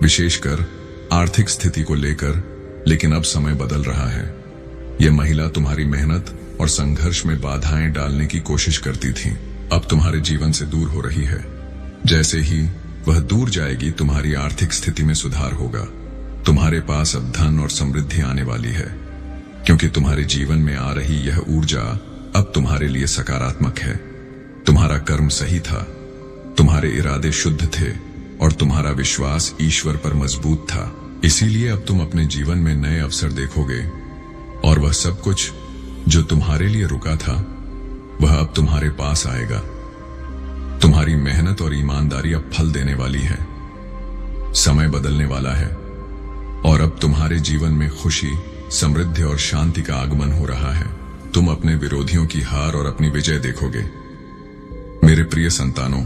विशेषकर आर्थिक स्थिति को लेकर, लेकिन अब समय बदल रहा है। यह महिला तुम्हारी मेहनत और संघर्ष में बाधाएं डालने की कोशिश करती थी, अब तुम्हारे जीवन से दूर हो रही है। जैसे ही वह दूर जाएगी, तुम्हारी आर्थिक स्थिति में सुधार होगा। तुम्हारे पास अब धन और समृद्धि आने वाली है, क्योंकि तुम्हारे जीवन में आ रही यह ऊर्जा अब तुम्हारे लिए सकारात्मक है। तुम्हारा कर्म सही था, तुम्हारे इरादे शुद्ध थे और तुम्हारा विश्वास ईश्वर पर मजबूत था। इसीलिए अब तुम अपने जीवन में नए अवसर देखोगे, और वह सब कुछ जो तुम्हारे लिए रुका था, वह अब तुम्हारे पास आएगा। तुम्हारी मेहनत और ईमानदारी अब फल देने वाली है। समय बदलने वाला है और अब तुम्हारे जीवन में खुशी, समृद्धि और शांति का आगमन हो रहा है। तुम अपने विरोधियों की हार और अपनी विजय देखोगे। मेरे प्रिय संतानों,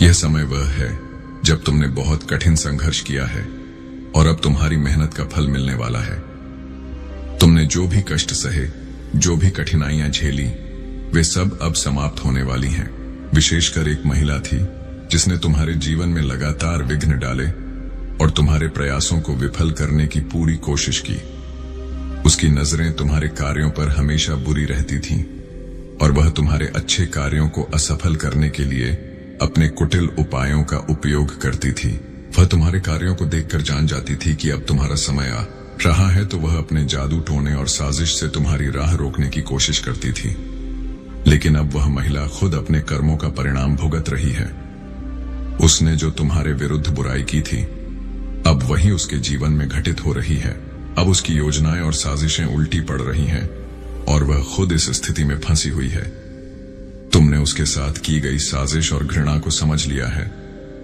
यह समय वह है जब तुमने बहुत कठिन संघर्ष किया है और अब तुम्हारी मेहनत का फल मिलने वाला है। तुमने जो भी कष्ट सहे, जो भी कठिनाइयां झेली, वे सब अब समाप्त होने वाली हैं। विशेषकर एक महिला थी जिसने तुम्हारे जीवन में लगातार विघ्न डाले और तुम्हारे प्रयासों को विफल करने की पूरी कोशिश की। उसकी नजरें तुम्हारे कार्यों पर हमेशा बुरी रहती थीं और वह तुम्हारे अच्छे कार्यों को असफल करने के लिए अपने कुटिल उपायों का उपयोग करती थी। वह तुम्हारे कार्यों को देखकर जान जाती थी कि अब तुम्हारा समय आ रहा है, तो वह अपने जादू टोने और साजिश से तुम्हारी राह रोकने की कोशिश करती थी। लेकिन अब वह महिला खुद अपने कर्मों का परिणाम भुगत रही है। उसने जो तुम्हारे विरुद्ध बुराई की थी, अब वही उसके जीवन में घटित हो रही है। अब उसकी योजनाएं और साजिशें उल्टी पड़ रही हैं और वह खुद इस स्थिति में फंसी हुई है। तुमने उसके साथ की गई साजिश और घृणा को समझ लिया है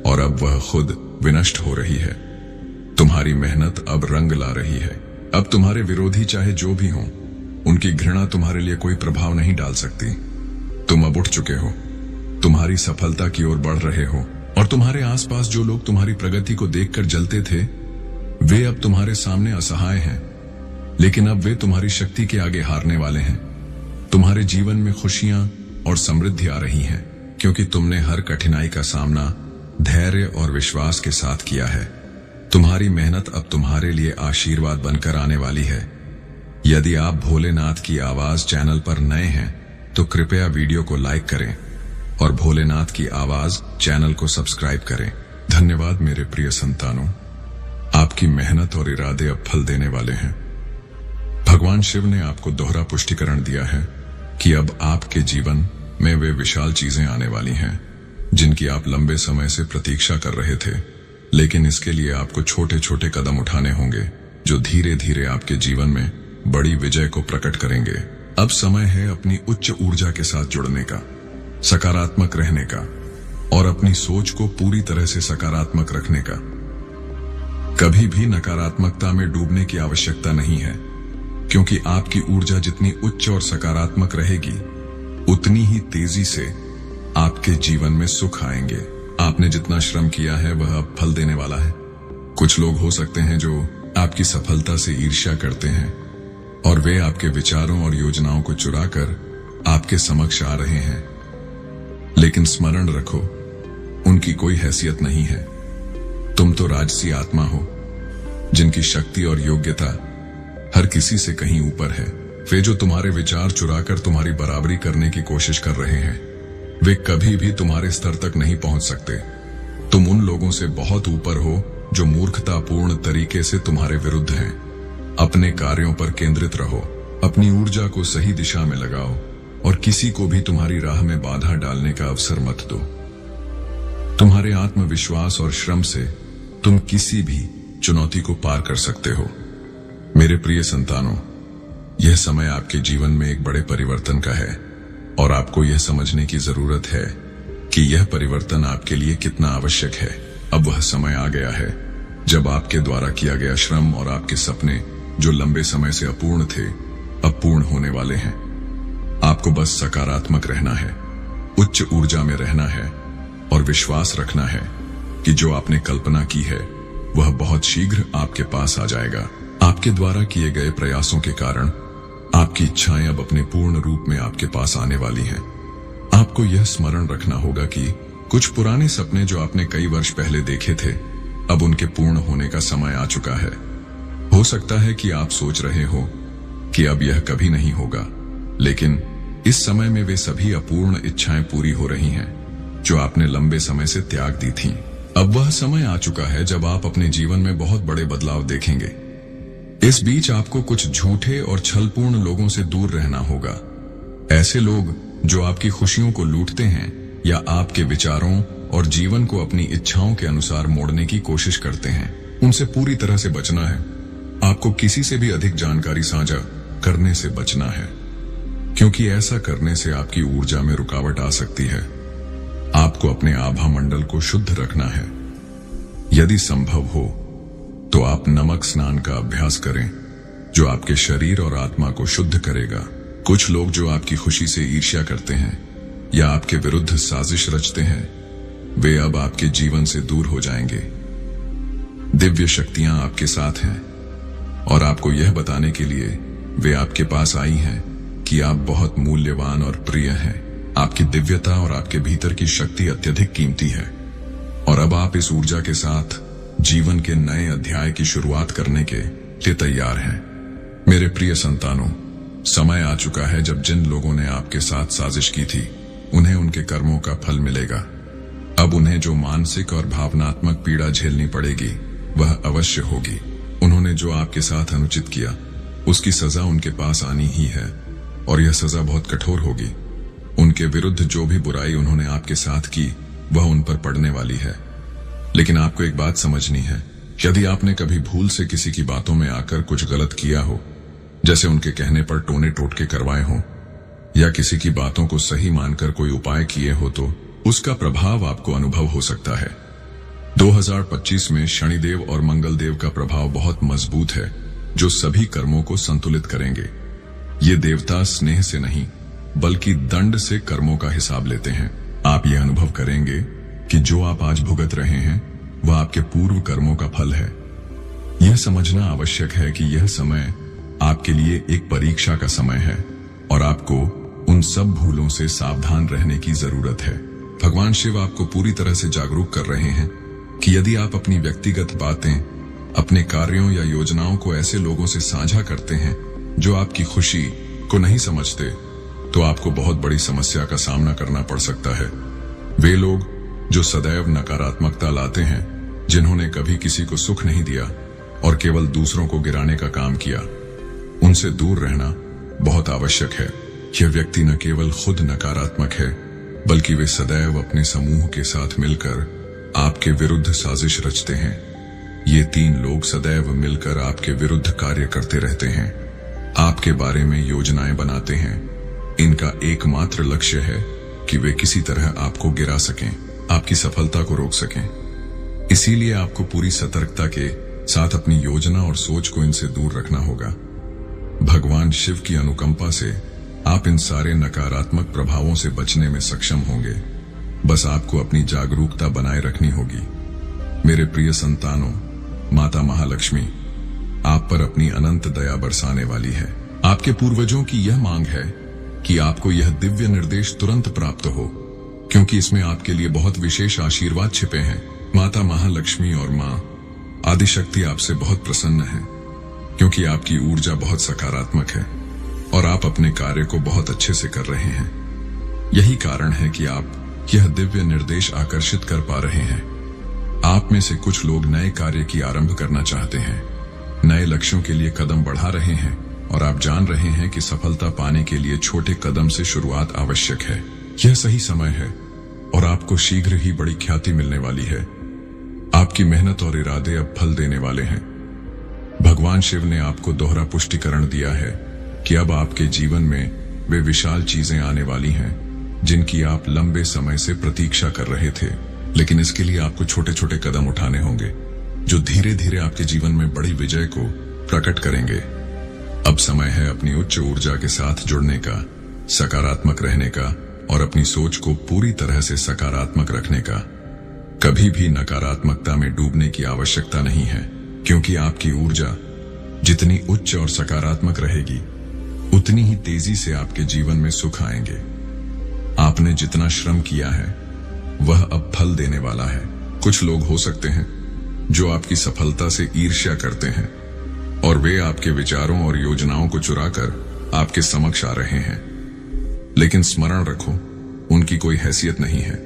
और अब वह खुद विनष्ट हो रही है। तुम्हारी मेहनत अब रंग ला रही है। अब तुम्हारे विरोधी चाहे जो भी हों, उनकी घृणा तुम्हारे लिए कोई प्रभाव नहीं डाल सकती। तुम अब उठ चुके हो, तुम्हारी सफलता की ओर बढ़ रहे हो और तुम्हारे आसपास जो लोग तुम्हारी प्रगति को देखकर जलते थे, वे अब तुम्हारे सामने असहाय हैं। लेकिन अब वे तुम्हारी शक्ति के आगे हारने वाले हैं। तुम्हारे जीवन में खुशियां और समृद्धि आ रही है क्योंकि तुमने हर कठिनाई का सामना धैर्य और विश्वास के साथ किया है। तुम्हारी मेहनत अब तुम्हारे लिए आशीर्वाद बनकर आने वाली है। यदि आप भोलेनाथ की आवाज चैनल पर नए हैं तो कृपया वीडियो को लाइक करें और भोलेनाथ की आवाज चैनल को सब्सक्राइब करें। धन्यवाद मेरे प्रिय संतानों, आपकी मेहनत और इरादे अब फल देने वाले हैं। भगवान शिव ने आपको दोहरा पुष्टिकरण दिया है कि अब आपके जीवन में वे विशाल चीजें आने वाली हैं जिनकी आप लंबे समय से प्रतीक्षा कर रहे थे। लेकिन इसके लिए आपको छोटे छोटे कदम उठाने होंगे जो धीरे धीरे आपके जीवन में बड़ी विजय को प्रकट करेंगे। अब समय है अपनी उच्च ऊर्जा के साथ जुड़ने का, सकारात्मक रहने का और अपनी सोच को पूरी तरह से सकारात्मक रखने का। कभी भी नकारात्मकता में डूबने की आवश्यकता नहीं है क्योंकि आपकी ऊर्जा जितनी उच्च और सकारात्मक रहेगी, उतनी ही तेजी से आपके जीवन में सुख आएंगे। आपने जितना श्रम किया है वह अब फल देने वाला है। कुछ लोग हो सकते हैं जो आपकी सफलता से ईर्ष्या करते हैं और वे आपके विचारों और योजनाओं को चुराकर आपके समक्ष आ रहे हैं। लेकिन स्मरण रखो, उनकी कोई हैसियत नहीं है। तुम तो राजसी आत्मा हो जिनकी शक्ति और योग्यता हर किसी से कहीं ऊपर है। वे जो तुम्हारे विचार चुराकर तुम्हारी बराबरी करने की कोशिश कर रहे हैं, वे कभी भी तुम्हारे स्तर तक नहीं पहुंच सकते। तुम उन लोगों से बहुत ऊपर हो जो मूर्खतापूर्ण तरीके से तुम्हारे विरुद्ध हैं। अपने कार्यों पर केंद्रित रहो, अपनी ऊर्जा को सही दिशा में लगाओ और किसी को भी तुम्हारी राह में बाधा डालने का अवसर मत दो। तुम्हारे आत्मविश्वास और श्रम से तुम किसी भी चुनौती को पार कर सकते हो। मेरे प्रिय संतानों, यह समय आपके जीवन में एक बड़े परिवर्तन का है और आपको यह समझने की जरूरत है कि यह परिवर्तन आपके लिए कितना आवश्यक है। अब वह समय आ गया है जब आपके द्वारा किया गया श्रम और आपके सपने जो लंबे समय से अपूर्ण थे, अब पूर्ण होने वाले हैं। आपको बस सकारात्मक रहना है, उच्च ऊर्जा में रहना है और विश्वास रखना है कि जो आपने कल्पना की है वह बहुत शीघ्र आपके पास आ जाएगा। आपके द्वारा किए गए प्रयासों के कारण आपकी इच्छाएं अब अपने पूर्ण रूप में आपके पास आने वाली हैं। आपको यह स्मरण रखना होगा कि कुछ पुराने सपने जो आपने कई वर्ष पहले देखे थे, अब उनके पूर्ण होने का समय आ चुका है। हो सकता है कि आप सोच रहे हो कि अब यह कभी नहीं होगा, लेकिन इस समय में वे सभी अपूर्ण इच्छाएं पूरी हो रही हैं जो आपने लंबे समय से त्याग दी थीं। अब वह समय आ चुका है जब आप अपने जीवन में बहुत बड़े बदलाव देखेंगे। इस बीच आपको कुछ झूठे और छलपूर्ण लोगों से दूर रहना होगा। ऐसे लोग जो आपकी खुशियों को लूटते हैं या आपके विचारों और जीवन को अपनी इच्छाओं के अनुसार मोड़ने की कोशिश करते हैं, उनसे पूरी तरह से बचना है। आपको किसी से भी अधिक जानकारी साझा करने से बचना है क्योंकि ऐसा करने से आपकी ऊर्जा में रुकावट आ सकती है। आपको अपने आभा मंडल को शुद्ध रखना है। यदि संभव हो तो आप नमक स्नान का अभ्यास करें, जो आपके शरीर और आत्मा को शुद्ध करेगा। कुछ लोग जो आपकी खुशी से ईर्ष्या करते हैं या आपके विरुद्ध साजिश रचते हैं, वे अब आपके जीवन से दूर हो जाएंगे। दिव्य शक्तियां आपके साथ हैं और आपको यह बताने के लिए वे आपके पास आई हैं कि आप बहुत मूल्यवान और प्रिय हैं। आपकी दिव्यता और आपके भीतर की शक्ति अत्यधिक कीमती है और अब आप इस ऊर्जा के साथ जीवन के नए अध्याय की शुरुआत करने के लिए तैयार हैं। मेरे प्रिय संतानों, समय आ चुका है जब जिन लोगों ने आपके साथ साजिश की थी, उन्हें उनके कर्मों का फल मिलेगा। अब उन्हें जो मानसिक और भावनात्मक पीड़ा झेलनी पड़ेगी वह अवश्य होगी। उन्होंने जो आपके साथ अनुचित किया, उसकी सजा उनके पास आनी ही है और यह सजा बहुत कठोर होगी। उनके विरुद्ध जो भी बुराई उन्होंने आपके साथ की, वह उन पर पड़ने वाली है। लेकिन आपको एक बात समझनी है, यदि आपने कभी भूल से किसी की बातों में आकर कुछ गलत किया हो, जैसे उनके कहने पर टोने टोटके करवाए हो या किसी की बातों को सही मानकर कोई उपाय किए हो, तो उसका प्रभाव आपको अनुभव हो सकता है। 2025 में शनिदेव और मंगलदेव का प्रभाव बहुत मजबूत है, जो सभी कर्मों को संतुलित करेंगे। ये देवता स्नेह से नहीं बल्कि दंड से कर्मों का हिसाब लेते हैं। आप यह अनुभव करेंगे कि जो आप आज भुगत रहे हैं वह आपके पूर्व कर्मों का फल है। यह समझना आवश्यक है कि यह समय आपके लिए एक परीक्षा का समय है और आपको उन सब भूलों से सावधान रहने की जरूरत है। भगवान शिव आपको पूरी तरह से जागरूक कर रहे हैं कि यदि आप अपनी व्यक्तिगत बातें, अपने कार्यों या योजनाओं को ऐसे लोगों से साझा करते हैं जो आपकी खुशी को नहीं समझते, तो आपको बहुत बड़ी समस्या का सामना करना पड़ सकता है। वे लोग जो सदैव नकारात्मकता लाते हैं, जिन्होंने कभी किसी को सुख नहीं दिया और केवल दूसरों को गिराने का काम किया, उनसे दूर रहना बहुत आवश्यक है। यह व्यक्ति न केवल खुद नकारात्मक है, बल्कि वे सदैव अपने समूह के साथ मिलकर आपके विरुद्ध साजिश रचते हैं। ये 3 लोग सदैव मिलकर आपके विरुद्ध कार्य करते रहते हैं, आपके बारे में योजनाएं बनाते हैं। इनका एकमात्र लक्ष्य है कि वे किसी तरह आपको गिरा सकें, आपकी सफलता को रोक सकें। इसीलिए आपको पूरी सतर्कता के साथ अपनी योजना और सोच को इनसे दूर रखना होगा। भगवान शिव की अनुकंपा से आप इन सारे नकारात्मक प्रभावों से बचने में सक्षम होंगे। बस आपको अपनी जागरूकता बनाए रखनी होगी। मेरे प्रिय संतानों, माता महालक्ष्मी आप पर अपनी अनंत दया बरसाने वाली है। आपके पूर्वजों की यह मांग है कि आपको यह दिव्य निर्देश तुरंत प्राप्त हो, क्योंकि इसमें आपके लिए बहुत विशेष आशीर्वाद छिपे हैं। माता महालक्ष्मी और मां आदिशक्ति आपसे बहुत प्रसन्न है, क्योंकि आपकी ऊर्जा बहुत सकारात्मक है और आप अपने कार्य को बहुत अच्छे से कर रहे हैं। यही कारण है कि आप यह दिव्य निर्देश आकर्षित कर पा रहे हैं। आप में से कुछ लोग नए कार्य की आरंभ करना चाहते हैं, नए लक्ष्यों के लिए कदम बढ़ा रहे हैं और आप जान रहे हैं कि सफलता पाने के लिए छोटे कदम से शुरुआत आवश्यक है। यह सही समय है और आपको शीघ्र ही बड़ी ख्याति मिलने वाली है। आपकी मेहनत और इरादे अब फल देने वाले हैं। भगवान शिव ने आपको दोहरा पुष्टिकरण दिया है कि अब आपके जीवन में वे विशाल चीजें आने वाली हैं जिनकी आप लंबे समय से प्रतीक्षा कर रहे थे। लेकिन इसके लिए आपको छोटे छोटे कदम उठाने होंगे, जो धीरे धीरे आपके जीवन में बड़ी विजय को प्रकट करेंगे। अब समय है अपनी उच्च ऊर्जा के साथ जुड़ने का, सकारात्मक रहने का और अपनी सोच को पूरी तरह से सकारात्मक रखने का। कभी भी नकारात्मकता में डूबने की आवश्यकता नहीं है, क्योंकि आपकी ऊर्जा जितनी उच्च और सकारात्मक रहेगी, उतनी ही तेजी से आपके जीवन में सुख आएंगे। आपने जितना श्रम किया है वह अब फल देने वाला है। कुछ लोग हो सकते हैं जो आपकी सफलता से ईर्ष्या करते हैं और वे आपके विचारों और योजनाओं को चुराकर आपके समक्ष आ रहे हैं, लेकिन स्मरण रखो, उनकी कोई हैसियत नहीं है।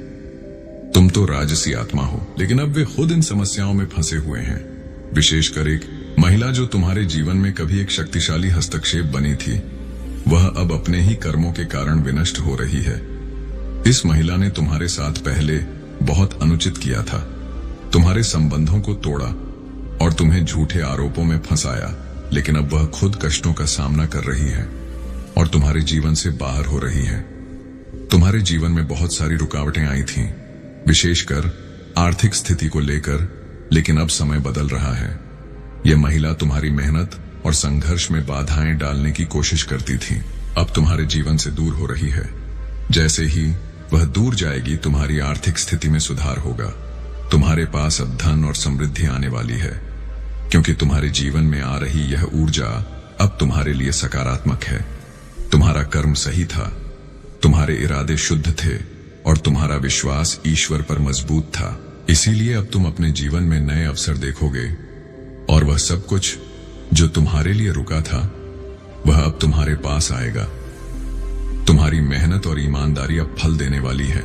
तुम तो राजसी आत्मा हो, लेकिन अब वे खुद इन समस्याओं में फंसे हुए हैं। विशेषकर एक महिला जो तुम्हारे जीवन में कभी एक शक्तिशाली हस्तक्षेप बनी थी, वह अब अपने ही कर्मों के कारण विनष्ट हो रही है। इस महिला ने तुम्हारे साथ पहले बहुत अनुचित किया था, तुम्हारे संबंधों को तोड़ा और तुम्हें झूठे आरोपों में फंसाया, लेकिन अब वह खुद कष्टों का सामना कर रही है और तुम्हारे जीवन से बाहर हो रही है। तुम्हारे जीवन में बहुत सारी रुकावटें आई थीं, विशेषकर आर्थिक स्थिति को लेकर लेकिन अब समय बदल रहा है। यह महिला तुम्हारी मेहनत और संघर्ष में बाधाएं डालने की कोशिश करती थी, अब तुम्हारे जीवन से दूर हो रही है। जैसे ही वह दूर जाएगी, तुम्हारी आर्थिक स्थिति में सुधार होगा। तुम्हारे पास अब धन और समृद्धि आने वाली है, क्योंकि तुम्हारे जीवन में आ रही यह ऊर्जा अब तुम्हारे लिए सकारात्मक है। तुम्हारा कर्म सही था, तुम्हारे इरादे शुद्ध थे और तुम्हारा विश्वास ईश्वर पर मजबूत था। इसीलिए अब तुम अपने जीवन में नए अवसर देखोगे और वह सब कुछ जो तुम्हारे लिए रुका था वह अब तुम्हारे पास आएगा। तुम्हारी मेहनत और ईमानदारी अब फल देने वाली है।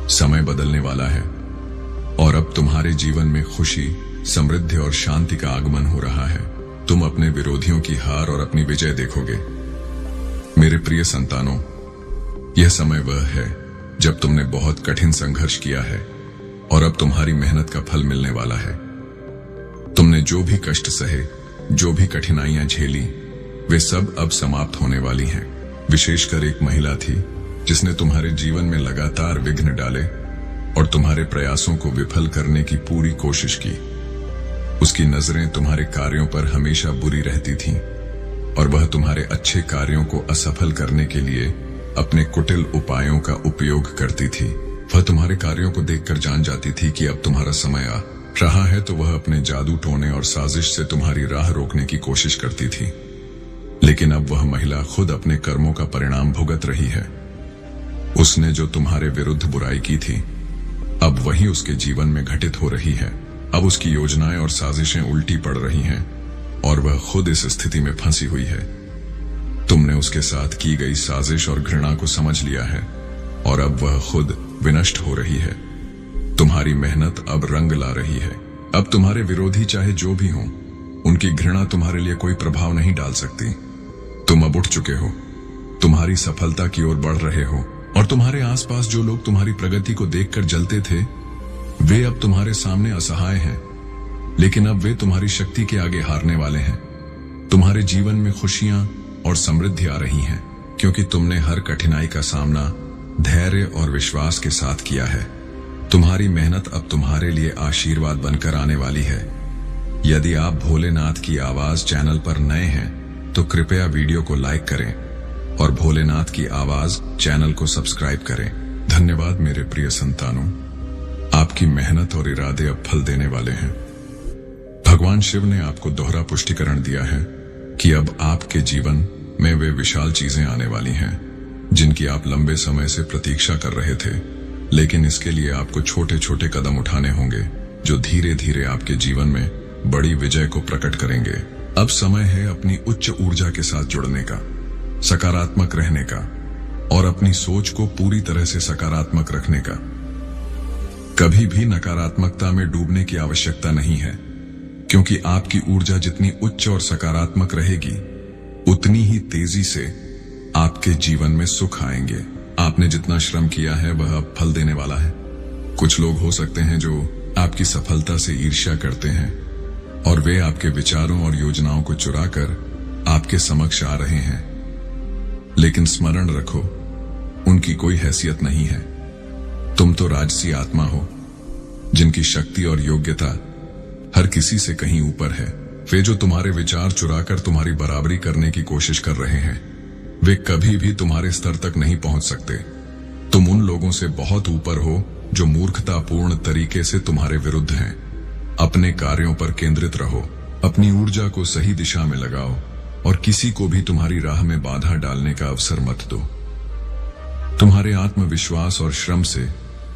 समय बदलने वाला है और अब तुम्हारे जीवन में खुशी, समृद्धि और शांति का आगमन हो रहा है। तुम अपने विरोधियों की हार और अपनी विजय देखोगे। मेरे प्रिय संतानों, यह समय वह है जब तुमने बहुत कठिन संघर्ष किया है और अब तुम्हारी मेहनत का फल मिलने वाला है। तुमने जो भी कष्ट सहे, जो भी कठिनाइयां झेली, वे सब अब समाप्त होने वाली हैं। विशेषकर एक महिला थी जिसने तुम्हारे जीवन में लगातार विघ्न डाले और तुम्हारे प्रयासों को विफल करने की पूरी कोशिश की। उसकी नजरें तुम्हारे कार्यों पर हमेशा बुरी रहती थीं और वह तुम्हारे अच्छे कार्यों को असफल करने के लिए अपने कुटिल उपायों का उपयोग करती थी। वह तुम्हारे कार्यों को देखकर जान जाती थी कि अब तुम्हारा समय आ रहा है, तो वह अपने जादू टोने और साजिश से तुम्हारी राह रोकने की कोशिश करती थी। लेकिन अब वह महिला खुद अपने कर्मों का परिणाम भुगत रही है। उसने जो तुम्हारे विरुद्ध बुराई की थी, अब वही उसके जीवन में घटित हो रही है। अब उसकी योजनाएं और साजिशें उल्टी पड़ रही हैं और वह खुद इस स्थिति में फंसी हुई है। तुमने उसके साथ की गई साजिश और घृणा को समझ लिया है और अब वह खुद विनष्ट हो रही है। तुम्हारी मेहनत अब रंग ला रही है। अब तुम्हारे विरोधी चाहे जो भी हों, उनकी घृणा तुम्हारे लिए कोई प्रभाव नहीं डाल सकती। तुम अब उठ चुके हो, तुम्हारी सफलता की ओर बढ़ रहे हो और तुम्हारे आसपास जो लोग तुम्हारी प्रगति को देखकर जलते थे, वे अब तुम्हारे सामने असहाय हैं। लेकिन अब वे तुम्हारी शक्ति के आगे हारने वाले हैं। तुम्हारे जीवन में खुशियां और समृद्धि आ रही हैं, क्योंकि तुमने हर कठिनाई का सामना धैर्य और विश्वास के साथ किया है। तुम्हारी मेहनत अब तुम्हारे लिए आशीर्वाद बनकर आने वाली है। यदि आप भोलेनाथ की आवाज चैनल पर नए हैं तो कृपया वीडियो को लाइक करें और भोलेनाथ की आवाज चैनल को सब्सक्राइब करें। धन्यवाद मेरे प्रिय संतानों, आपकी मेहनत और इरादे अब फल देने वाले हैं। भगवान शिव ने आपको दोहरा पुष्टिकरण दिया है कि अब आपके जीवन में वे विशाल चीजें आने वाली हैं जिनकी आप लंबे समय से प्रतीक्षा कर रहे थे। लेकिन इसके लिए आपको छोटे छोटे कदम उठाने होंगे जो धीरे धीरे आपके जीवन में बड़ी विजय को प्रकट करेंगे। अब समय है अपनी उच्च ऊर्जा के साथ जुड़ने का, सकारात्मक रहने का और अपनी सोच को पूरी तरह से सकारात्मक रखने का। कभी भी नकारात्मकता में डूबने की आवश्यकता नहीं है, क्योंकि आपकी ऊर्जा जितनी उच्च और सकारात्मक रहेगी, उतनी ही तेजी से आपके जीवन में सुख आएंगे। आपने जितना श्रम किया है वह अब फल देने वाला है। कुछ लोग हो सकते हैं जो आपकी सफलता से ईर्ष्या करते हैं और वे आपके विचारों और योजनाओं को चुराकर आपके समक्ष आ रहे हैं। लेकिन स्मरण रखो, उनकी कोई हैसियत नहीं है। तुम तो राजसी आत्मा हो, जिनकी शक्ति और योग्यता हर किसी से कहीं ऊपर है। वे जो तुम्हारे विचार चुराकर तुम्हारी बराबरी करने की कोशिश कर रहे हैं, वे कभी भी तुम्हारे स्तर तक नहीं पहुंच सकते। तुम उन लोगों से बहुत ऊपर हो जो मूर्खतापूर्ण तरीके से तुम्हारे विरुद्ध हैं। अपने कार्यों पर केंद्रित रहो, अपनी ऊर्जा को सही दिशा में लगाओ और किसी को भी तुम्हारी राह में बाधा डालने का अवसर मत दो। तुम्हारे आत्मविश्वास और श्रम से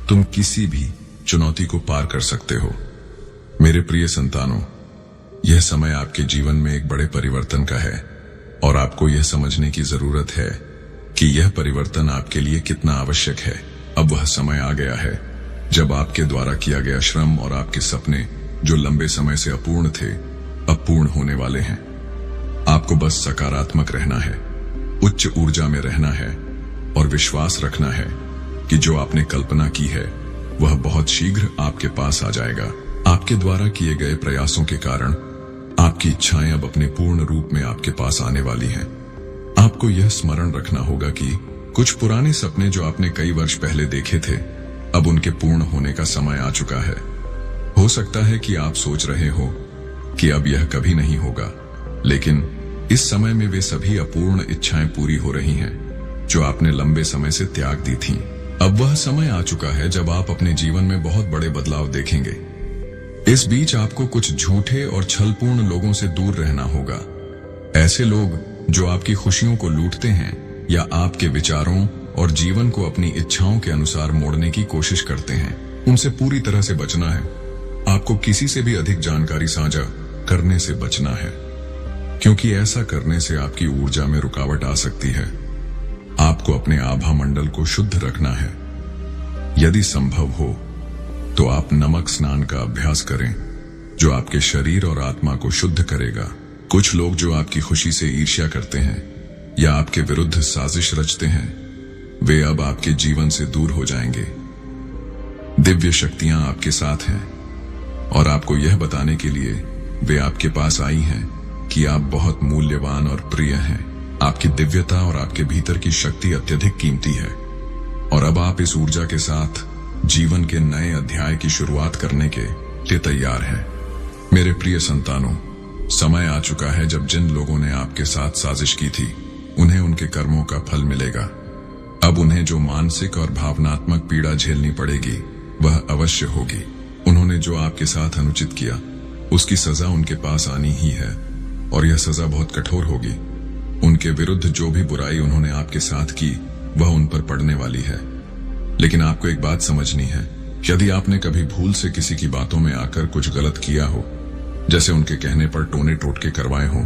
तुम किसी भी चुनौती को पार कर सकते हो। मेरे प्रिय संतानों, यह समय आपके जीवन में एक बड़े परिवर्तन का है और आपको यह समझने की जरूरत है कि यह परिवर्तन आपके लिए कितना आवश्यक है। अब वह समय आ गया है जब आपके द्वारा किया गया श्रम और आपके सपने जो लंबे समय से अपूर्ण थे, अब पूर्ण होने वाले हैं। आपको बस सकारात्मक रहना है, उच्च ऊर्जा में रहना है और विश्वास रखना है कि जो आपने कल्पना की है वह बहुत शीघ्र आपके पास आ जाएगा। आपके द्वारा किए गए प्रयासों के कारण आपकी इच्छाएं अब अपने पूर्ण रूप में आपके पास आने वाली हैं। आपको यह स्मरण रखना होगा कि कुछ पुराने सपने जो आपने कई वर्ष पहले देखे थे, अब उनके पूर्ण होने का समय आ चुका है। हो सकता है कि आप सोच रहे हो कि अब यह कभी नहीं होगा, लेकिन इस समय में वे सभी अपूर्ण इच्छाएं पूरी हो रही हैं जो आपने लंबे समय से त्याग दी थीं। अब वह समय आ चुका है जब आप अपने जीवन में बहुत बड़े बदलाव देखेंगे। इस बीच आपको कुछ झूठे और छलपूर्ण लोगों से दूर रहना होगा। ऐसे लोग जो आपकी खुशियों को लूटते हैं या आपके विचारों और जीवन को अपनी इच्छाओं के अनुसार मोड़ने की कोशिश करते हैं, उनसे पूरी तरह से बचना है। आपको किसी से भी अधिक जानकारी साझा करने से बचना है, क्योंकि ऐसा करने से आपकी ऊर्जा में रुकावट आ सकती है। आपको अपने आभा मंडल को शुद्ध रखना है। यदि संभव हो तो आप नमक स्नान का अभ्यास करें, जो आपके शरीर और आत्मा को शुद्ध करेगा। कुछ लोग जो आपकी खुशी से ईर्ष्या करते हैं या आपके विरुद्ध साजिश रचते हैं, वे अब आपके जीवन से दूर हो जाएंगे। दिव्य शक्तियां आपके साथ हैं और आपको यह बताने के लिए वे आपके पास आई हैं कि आप बहुत मूल्यवान और प्रिय हैं। आपकी दिव्यता और आपके भीतर की शक्ति अत्यधिक कीमती है और अब आप इस ऊर्जा के साथ जीवन के नए अध्याय की शुरुआत करने के लिए तैयार हैं। मेरे प्रिय संतानों, समय आ चुका है जब जिन लोगों ने आपके साथ साजिश की थी, उन्हें उनके कर्मों का फल मिलेगा। अब उन्हें जो मानसिक और भावनात्मक पीड़ा झेलनी पड़ेगी, वह अवश्य होगी। उन्होंने जो आपके साथ अनुचित किया, उसकी सजा उनके पास आनी ही है और यह सजा बहुत कठोर होगी। उनके विरुद्ध जो भी बुराई उन्होंने आपके साथ की, वह उन पर पड़ने वाली है। लेकिन आपको एक बात समझनी है, यदि आपने कभी भूल से किसी की बातों में आकर कुछ गलत किया हो, जैसे उनके कहने पर टोने टोटके करवाए हो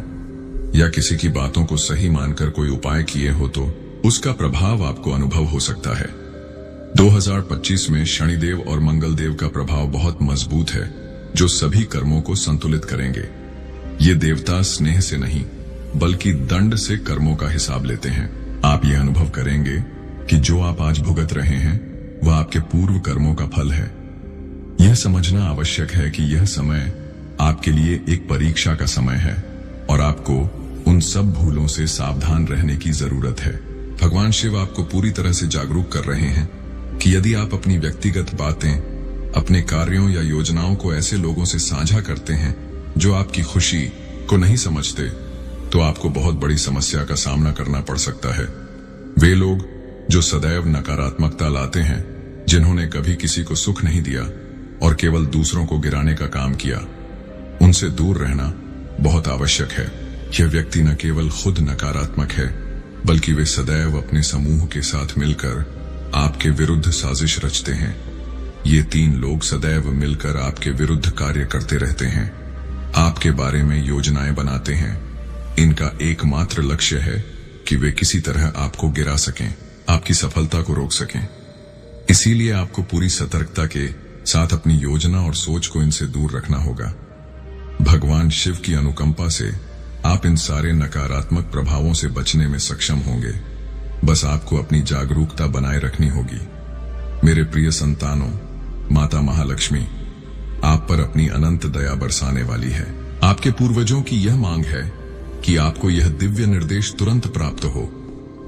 या किसी की बातों को सही मानकर कोई उपाय किए हो, तो उसका प्रभाव आपको अनुभव हो सकता है। 2025 में शनिदेव और मंगलदेव का प्रभाव बहुत मजबूत है, जो सभी कर्मों को संतुलित करेंगे। ये देवता स्नेह से नहीं बल्कि दंड से कर्मों का हिसाब लेते हैं। आप यह अनुभव करेंगे कि जो आप आज भुगत रहे हैं, वह आपके पूर्व कर्मों का फल है। यह समझना आवश्यक है कि यह समय आपके लिए एक परीक्षा का समय है और आपको उन सब भूलों से सावधान रहने की जरूरत है। भगवान शिव आपको पूरी तरह से जागरूक कर रहे हैं कि यदि आप अपनी व्यक्तिगत बातें, अपने कार्यों या योजनाओं को ऐसे लोगों से साझा करते हैं जो आपकी खुशी को नहीं समझते, तो आपको बहुत बड़ी समस्या का सामना करना पड़ सकता है। वे लोग जो सदैव नकारात्मकता लाते हैं, जिन्होंने कभी किसी को सुख नहीं दिया और केवल दूसरों को गिराने का काम किया, उनसे दूर रहना बहुत आवश्यक है। यह व्यक्ति न केवल खुद नकारात्मक है, बल्कि वे सदैव अपने समूह के साथ मिलकर आपके विरुद्ध साजिश रचते हैं। ये 3 लोग सदैव मिलकर आपके विरुद्ध कार्य करते रहते हैं, आपके बारे में योजनाएं बनाते हैं। इनका एकमात्र लक्ष्य है कि वे किसी तरह आपको गिरा सकें, आपकी सफलता को रोक सकें। इसीलिए आपको पूरी सतर्कता के साथ अपनी योजना और सोच को इनसे दूर रखना होगा। भगवान शिव की अनुकंपा से आप इन सारे नकारात्मक प्रभावों से बचने में सक्षम होंगे। बस आपको अपनी जागरूकता बनाए रखनी होगी। मेरे प्रिय संतानों, माता महालक्ष्मी आप पर अपनी अनंत दया बरसाने वाली है। आपके पूर्वजों की यह मांग है कि आपको यह दिव्य निर्देश तुरंत प्राप्त हो,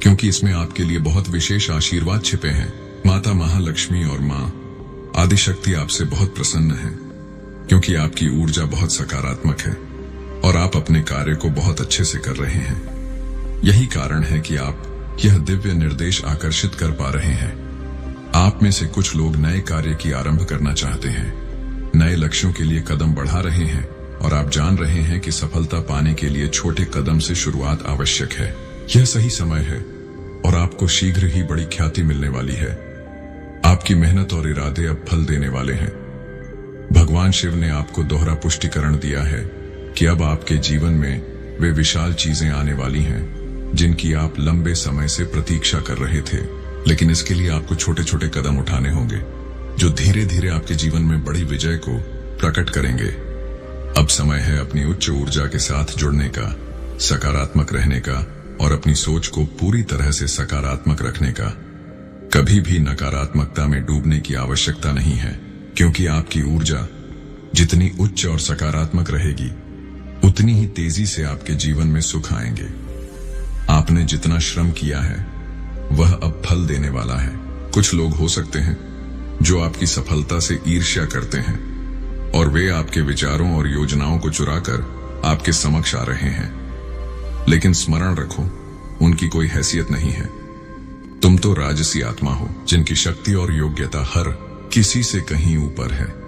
क्योंकि इसमें आपके लिए बहुत विशेष आशीर्वाद छिपे हैं। माता महालक्ष्मी और मां आदिशक्ति आपसे बहुत प्रसन्न है, क्योंकि आपकी ऊर्जा बहुत सकारात्मक है और आप अपने कार्य को बहुत अच्छे से कर रहे हैं। यही कारण है कि आप यह दिव्य निर्देश आकर्षित कर पा रहे हैं। आप में से कुछ लोग नए कार्य की आरंभ करना चाहते हैं, नए लक्ष्यों के लिए कदम बढ़ा रहे हैं और आप जान रहे हैं कि सफलता पाने के लिए छोटे कदम से शुरुआत आवश्यक है। यह सही समय है और आपको शीघ्र ही बड़ी ख्याति मिलने वाली है। आपकी मेहनत और इरादे अब फल देने वाले हैं। भगवान शिव ने आपको दोहरा पुष्टिकरण दिया है कि अब आपके जीवन में वे विशाल चीजें आने वाली हैं जिनकी आप लंबे समय से प्रतीक्षा कर रहे थे। लेकिन इसके लिए आपको छोटे छोटे कदम उठाने होंगे, जो धीरे धीरे आपके जीवन में बड़ी विजय को प्रकट करेंगे। अब समय है अपनी उच्च ऊर्जा के साथ जुड़ने का, सकारात्मक रहने का और अपनी सोच को पूरी तरह से सकारात्मक रखने का। कभी भी नकारात्मकता में डूबने की आवश्यकता नहीं है, क्योंकि आपकी ऊर्जा जितनी उच्च और सकारात्मक रहेगी, उतनी ही तेजी से आपके जीवन में सुख आएंगे। आपने जितना श्रम किया है वह अब फल देने वाला है। कुछ लोग हो सकते हैं जो आपकी सफलता से ईर्ष्या करते हैं, और वे आपके विचारों और योजनाओं को चुराकर आपके समक्ष आ रहे हैं। लेकिन स्मरण रखो, उनकी कोई हैसियत नहीं है। तुम तो राजसी आत्मा हो, जिनकी शक्ति और योग्यता हर किसी से कहीं ऊपर है।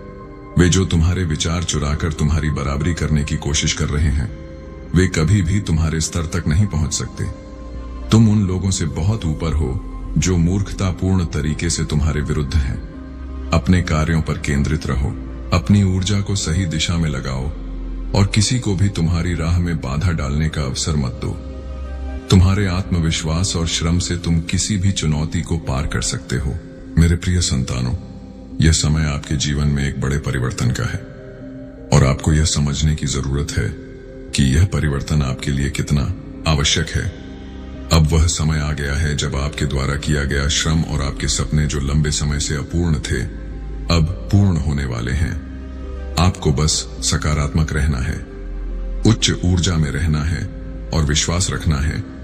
वे जो तुम्हारे विचार चुराकर तुम्हारी बराबरी करने की कोशिश कर रहे हैं, वे कभी भी तुम्हारे स्तर तक नहीं पहुंच सकते। तुम उन लोगों से बहुत ऊपर हो जो मूर्खतापूर्ण तरीके से तुम्हारे विरुद्ध हैं। अपने कार्यों पर केंद्रित रहो, अपनी ऊर्जा को सही दिशा में लगाओ और किसी को भी तुम्हारी राह में बाधा डालने का अवसर मत दो। तुम्हारे आत्मविश्वास और श्रम से तुम किसी भी चुनौती को पार कर सकते हो। मेरे प्रिय संतानों, यह समय आपके जीवन में एक बड़े परिवर्तन का है और आपको यह समझने की जरूरत है कि यह परिवर्तन आपके लिए कितना आवश्यक है। अब वह समय आ गया है जब आपके द्वारा किया गया श्रम और आपके सपने जो लंबे समय से अपूर्ण थे, अब पूर्ण होने वाले हैं। आपको बस सकारात्मक रहना है, उच्च ऊर्जा में रहना है और विश्वास रखना है